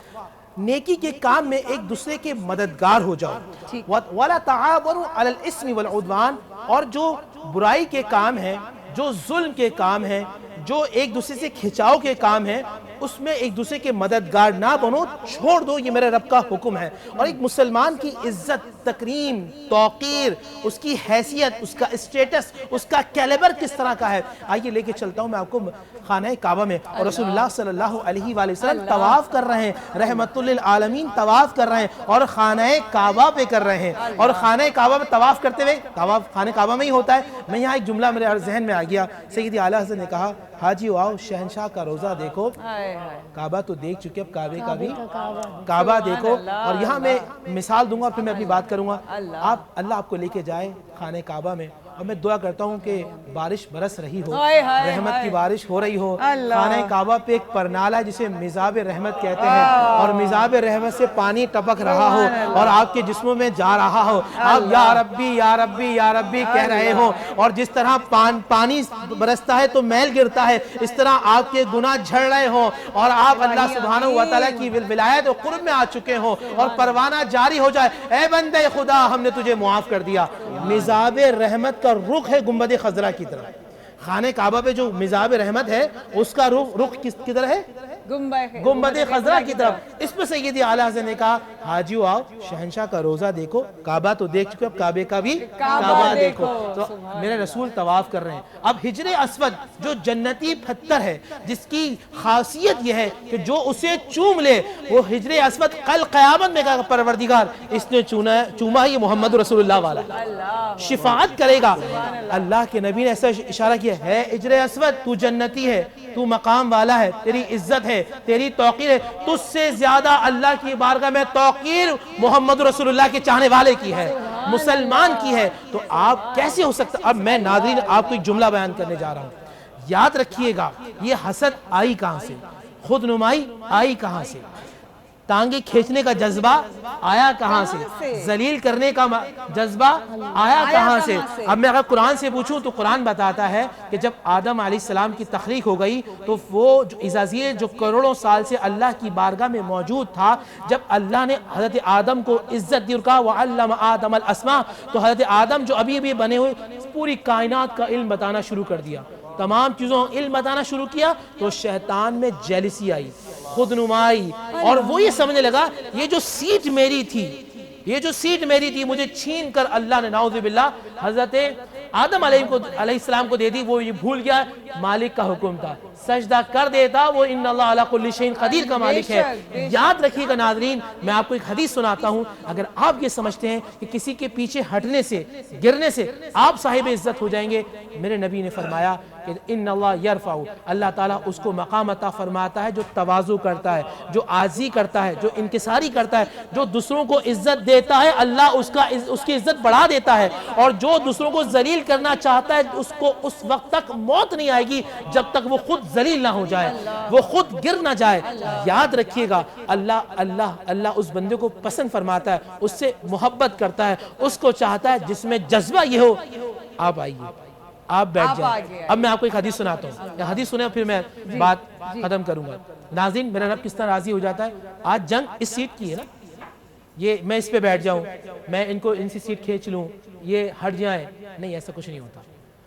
नेकी के काम में एक दूसरे के मददगार हो जाओ। वला तआवनु अलल इस्मि वल उद्वान, और जो बुराई के काम है, जो जुल्म के काम है, जो एक दूसरे से खिंचाव के काम है, उसमें एक दूसरे के मददगार ना बनो, छोड़ दो, ये मेरे रब का हुक्म है। और एक मुसलमान की इज्जत, तकरीम, तौकीर, उसकी हैसियत, उसका स्टेटस, उसका कैलिबर किस तरह का है, आइए लेके चलता हूँ मैं आपको खाना काबा में। और रसूलुल्लाह सल्लल्लाहु अलैहि वसल्लम तवाफ कर रहे हैं, रहमतुल लिल आलमीन तवाफ कर रहे हैं और खाना काबा पे कर रहे हैं। और खाना काबा में तवाफ करते हुए, तवाफ खाना काबा में ही होता है। मैं यहाँ एक जुमला मेरे जहन में आ गया, सैयदी आला हज़रत ने कहा, हाजी आओ शहनशाह का रोज़ा देखो, काबा तो देख चुके, अब काबे का भी काबा देखो। और यहाँ मैं मिसाल दूंगा, फिर मैं अपनी बात करूंगा। अल्लाह आपको लेके जाए खाने काबा में, और मैं दुआ करता हूँ कि बारिश बरस रही हो, रहमत की बारिश हो रही हो। खाने काबा पे एक परनाला जिसे मिजाब रहमत कहते हैं, और मिजाब रहमत से पानी टपक रहा हो और आपके जिस्मों में जा रहा हो, आप या रब्बी या रब्बी या रब्बी कह रहे हो। और जिस तरह पानी बरसता है तो मैल गिरता है, इस तरह आपके गुनाह झड़ रहे हो और आप अल्लाह सुब्हानहु व तआला की विलायत और कुर्ब में आ चुके हो, और परवाना जारी हो जाए, ए बंदे खुदा हमने तुझे मुआफ कर दिया। मिजाब रहमत का रुख है गुंबद खजरा की तरह। खाने काबा पे जो मिजाब रहमत है उसका रुख किसकी तरह है? गुंबद खजरा की तरफ। इस पर सैयदी आला हज़रत ने कहा, हाजियो आओ शहनशाह का रोजा देखो, काबा तो देख चुके, अब काबे का भी काबा देखो। तो मेरे रसूल तवाफ कर रहे हैं। अब हिजरे अस्वद जो जन्नती पत्थर है, जिसकी खासियत यह है कि जो उसे चूम ले वो हिजरे अस्वद कल क़यामत में कहा, परवरदिगार इसने चूमा ही मोहम्मद रसूलुल्लाह वाला शिफाअत करेगा। अल्लाह के नबी ने ऐसा इशारा किया है, हिजरे अस्वद तू जन्नती है, तू मकाम वाला है, तेरी इज्जत है, तेरी तौकीर है, तुझसे ज्यादा अल्लाह की बारगाह में तौकीर मोहम्मद रसूलुल्लाह के चाहने वाले की है, मुसलमान की है। तो आप कैसे हो सकता? अब मैं नाज़रीन आपको एक जुमला बयान करने जा रहा हूँ, याद रखिएगा, ये हसद आई कहां से, खुद नुमाई आई कहां से, टांगे खींचने का जज्बा आया कहां से, जलील करने का जज्बा आया कहां से? अब मैं अगर कुरान से पूछूं तो कुरान बताता है कि जब आदम अलैहिस्सलाम की तख्लीक हो गई तो वो जो इजाज़ियत जो करोड़ों साल से अल्लाह की बारगाह में मौजूद था, जब अल्लाह ने हज़रत आदम को इज्जत दी और कहा वअल्लम आदम अल अस्मा, तो हज़रत आदम जो अभी अभी बने हुए पूरी कायनात का इल्म बताना शुरू कर दिया, तमाम चीज़ों इल्म बताना शुरू किया। तो शैतान में जेलिसी आई, खुदनुमाई, और वो ये समझने लगा ये जो सीट मेरी थी, ये जो सीट मेरी थी, मुझे छीन कर अल्लाह ने नाउज़ुबिल्लाह हज़रत आदम अलैहिस्सलाम को दे दी। वो ये भूल गया मालिक का हुक्म था, सजदा कर देता, वो इन्नल्लाह अला कुल्ली शैइन कदीर का मालिक है। याद रखिएगा नाज़रीन, मैं आपको एक हदीस सुनाता हूँ। अगर आप ये समझते हैं कि किसी के पीछे हटने से, गिरने से आप साहिब इज्जत हो जाएंगे, मेरे नबी ने फरमाया कि इन्नल्लाह यरफ़उ, अल्लाह ताला उसको मकाम अता फरमाता है जो तवाज़ु करता है, जो आजी करता है, जो इंकिसारी करता है, जो दूसरों को इज्जत देता है, अल्लाह उसकी इज्जत बढ़ा देता है। और जो दूसरों को जलील करना चाहता है, उसको उस वक्त तक मौत नहीं आएगी जब तक वो खुद जलील ना हो जाए, वो खुद गिर ना जाए। याद रखिएगा, अल्लाह अल्लाह अल्लाह उस बंदे को पसंद फरमाता है, उससे मोहब्बत करता है, उसको चाहता है जिसमें जज्बा ये हो। आप आइए, आप बैठ जाए। अब मैं आपको एक हदीस सुनाता हूँ, हदीस सुने फिर मैं बात खत्म करूंगा। नाज़रीन, मेरा रब किस तरह राजी हो जाता है। आज जंग इस सीट की है ना, ये मैं इस पे बैठ जाऊं, मैं इनको इनसी सीट खींच लूं, ये हट जाए, नहीं, ऐसा कुछ नहीं होता।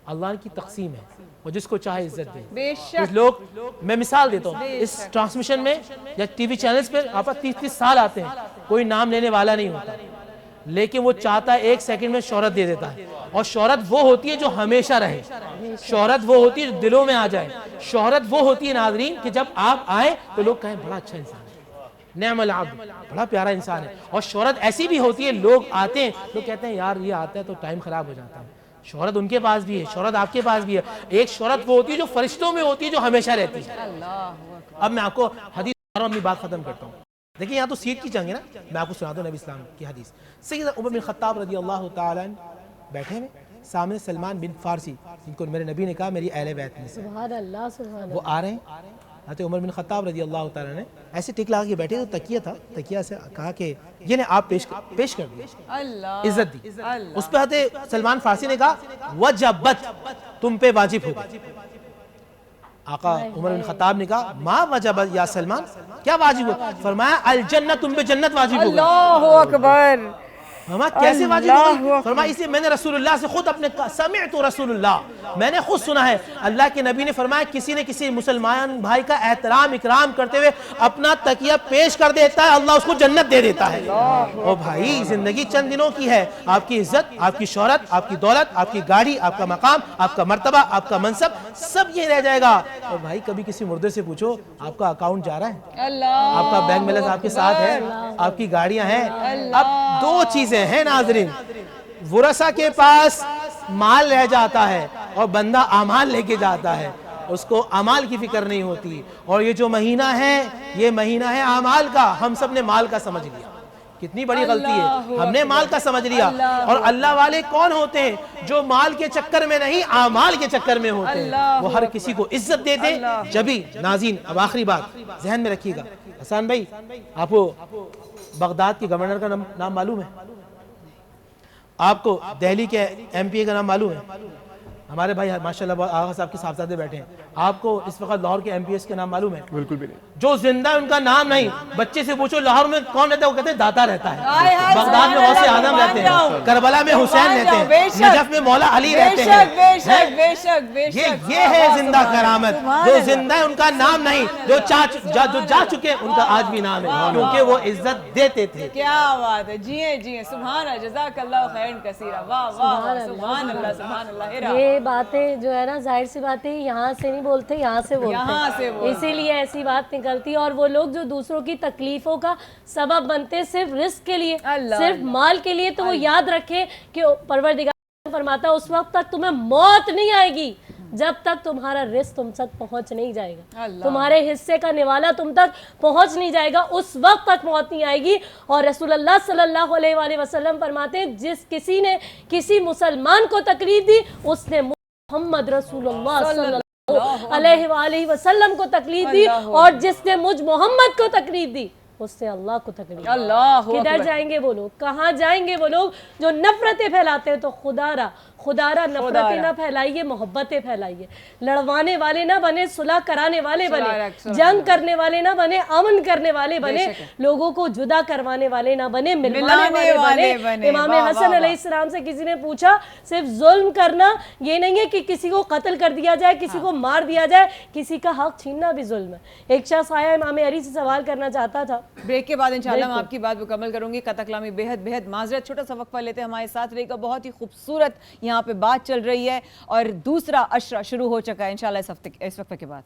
अल्लाह की तकसीम है, वो जिसको चाहे इज्जत दे। कुछ लोग, मैं मिसाल देता हूँ, इस ट्रांसमिशन में या टीवी चैनल्स पे आप 30-30 साल आते हैं, कोई नाम लेने वाला नहीं होता, लेकिन वो चाहता है 1 सेकंड में शोहरत दे देता है। और शोहरत वो होती है जो हमेशा रहे, शोहरत वो होती है जो दिलों में आ जाए। शोहरत वो होती है नाज़रीन कि जब आप आए तो लोग कहें बड़ा अच्छा इंसान है, नेअमल अब्द, बड़ा प्यारा इंसान है। और शोहरत ऐसी भी होती है, लोग आते हैं, लोग कहते हैं यार ये आता है तो टाइम खराब हो जाता है। शोहरत उनके पास भी है, शोहरत आपके पास भी है। एक शोहरत वो होती है जो फरिश्तों में होती है, जो हमेशा रहती है। अब मैं आपको हदीस अपनी बात खत्म करता हूँ। देखिए यहाँ तो सीट की जंग है ना, मैं आपको सुनाता हूँ नबी इस्लाम की हदीस। सैयदना उमर बिन खत्ताब रज़ी अल्लाह तआला अन्हु बैठे हैं, सामने सलमान बिन फारसी, जिनको मेरे नबी ने कहा मेरी अहले बैत में से, सुभान अल्लाह, सुभान वो आ रहे हैं। हज़रत उमर बिन खत्ताब रज़ी अल्लाह तआला ने ऐसे टिक लगा के बैठे, तो तकिया था, तकिया से कहा कि ये ने आप पेश कर दिया, अल्लाह, इज्जत दी। उस पर हज़रत सलमान फारसी ने कहा वजबत, तुम पे वाजिब होगा। आका उमर बिन खत्ताब ने कहा माँ वजबत या सलमान, क्या वाजिब हो? फरमाया अल जन्नत, तुम पे जन्नत वाजिब होगा। अल्लाहु अकबर। फरमाया कैसे वाजिब होगा? फरमाया इसलिए मैंने रसूलुल्लाह से खुद अपने समिअतु रसूलुल्लाह, मैंने खुद सुना है अल्लाह के नबी ने फरमाया किसी ने किसी मुसलमान भाई का एहतराम इकराम करते हुए अपना तकिया पेश कर देता है, अल्लाह उसको जन्नत दे देता है। ओ भाई जिंदगी चंद दिनों की है, आपकी इज्जत, आपकी शोहरत, आपकी दौलत, आपकी गाड़ी, आपका मकाम, आपका मर्तबा, आपका मनसब, सब ये रह जाएगा। और भाई कभी किसी मुर्दे से पूछो आपका अकाउंट जा रहा है, आपका बैंक बैलेंस आपके साथ है, आपकी गाड़ियां हैं। अब दो चीजें हैं नाज़रीन, वरसा के पास माल रह जाता है और बंदा अमाल लेके जाता है, उसको अमाल की फिक्र नहीं होती। और ये जो महीना है, ये महीना है अमाल का, हम सब ने माल का समझ लिया, कितनी बड़ी गलती है, हमने माल का समझ लिया। और अल्लाह वाले कौन होते हैं? जो माल के चक्कर में नहीं, अमाल के चक्कर में होते हैं। वो हर किसी को इज्जत देते जभी। नाज़रीन अब आखिरी बात जहन में रखिएगा, हसन भाई आपको बगदाद के गवर्नर का नाम मालूम है? आपको दिल्ली के एमपी का नाम मालूम है? हमारे भाई माशाल्लाह आगा साहब के साहबजादे बैठे हैं, आपको इस वक्त लाहौर के एमपीएस के नाम मालूम है? बिल्कुल भी नहीं। जो जिंदा है उनका नाम नहीं, बच्चे से पूछो लाहौर में कौन रहता है, वो कहते हैं दाता रहता है, बगदाद में गौसे आजम रहते हैं, करबला में हुसैन रहते हैं, नजफ में मौला अली रहते हैं। ये है जिंदा करामत, जो जिंदा है उनका नाम नहीं, जो जा चुके उनका आज भी नाम है, क्योंकि वो इज्जत देते थे। क्या बात है, जिए जिए, सुभान अल्लाह, जज़ाकल्लाह खैरन कसीरा, वाह वाह, सुभान अल्लाह, सुभान अल्लाह। ये बातें जो है ना, जाहिर सी बात है यहाँ से नहीं बोलते, यहाँ से बोलते, इसीलिए ऐसी बात निकलती है। और वो लोग जो दूसरों की तकलीफों का सबब बनते सिर्फ रिस्क के लिए, सिर्फ माल के लिए, तो वो याद रखे कि परवरदिगार फरमाता उस वक्त तक तुम्हें मौत नहीं आएगी जब तक तुम्हारा रिस्क तुम तक पहुंच नहीं जाएगा, तुम्हारे हिस्से का निवाला तुम तक पहुंच नहीं जाएगा, उस वक्त तक मौत नहीं आएगी। और रसूलुल्लाह सल्लल्लाहु अलैहि वसल्लम फरमाते हैं जिस किसी ने किसी मुसलमान को तकलीफ दी, उसने मोहम्मद रसूलुल्लाह सल्लल्लाहु अलैहि वसल्लम को तकलीफ दी, और जिसने मुझ मोहम्मद को तकलीफ दी उससे अल्लाह को तकलीफ। अल्लाह किधर जाएंगे वो लोग, कहाँ जाएंगे वो लोग जो नफरतें फैलाते हैं? तो खुदारा नफरतें ना फैलाइए, मोहब्बतें फैलाइए। लड़वाने वाले ना बने, सुलह कराने वाले बने, जंग करने वाले ना बने, अमन करने वाले बने, लोगों को जुदा करवाने वाले ना बने, मिलवाने वाले बने। इमाम हसन अलैहिस्सलाम से किसी ने पूछा सिर्फ जुल्म करना ये नहीं है कि किसी को कत्ल कर दिया जाए, किसी को मार दिया जाए, किसी का हक छीनना भी जुल्म है। एक शख्स आया इमाम अली से सवाल करना चाहता था। ब्रेक के बाद इंशाल्लाह मैं आपकी बात मुकम्मल करूंगी। कतकलामी बेहद बेहद माजरत, छोटा सा वक्फा लेते हैं, हमारे साथ रहेगा। बहुत ही खूबसूरत यहाँ पे बात चल रही है और दूसरा अशरा शुरू हो चुका है इंशाल्लाह इस वक्त के बाद।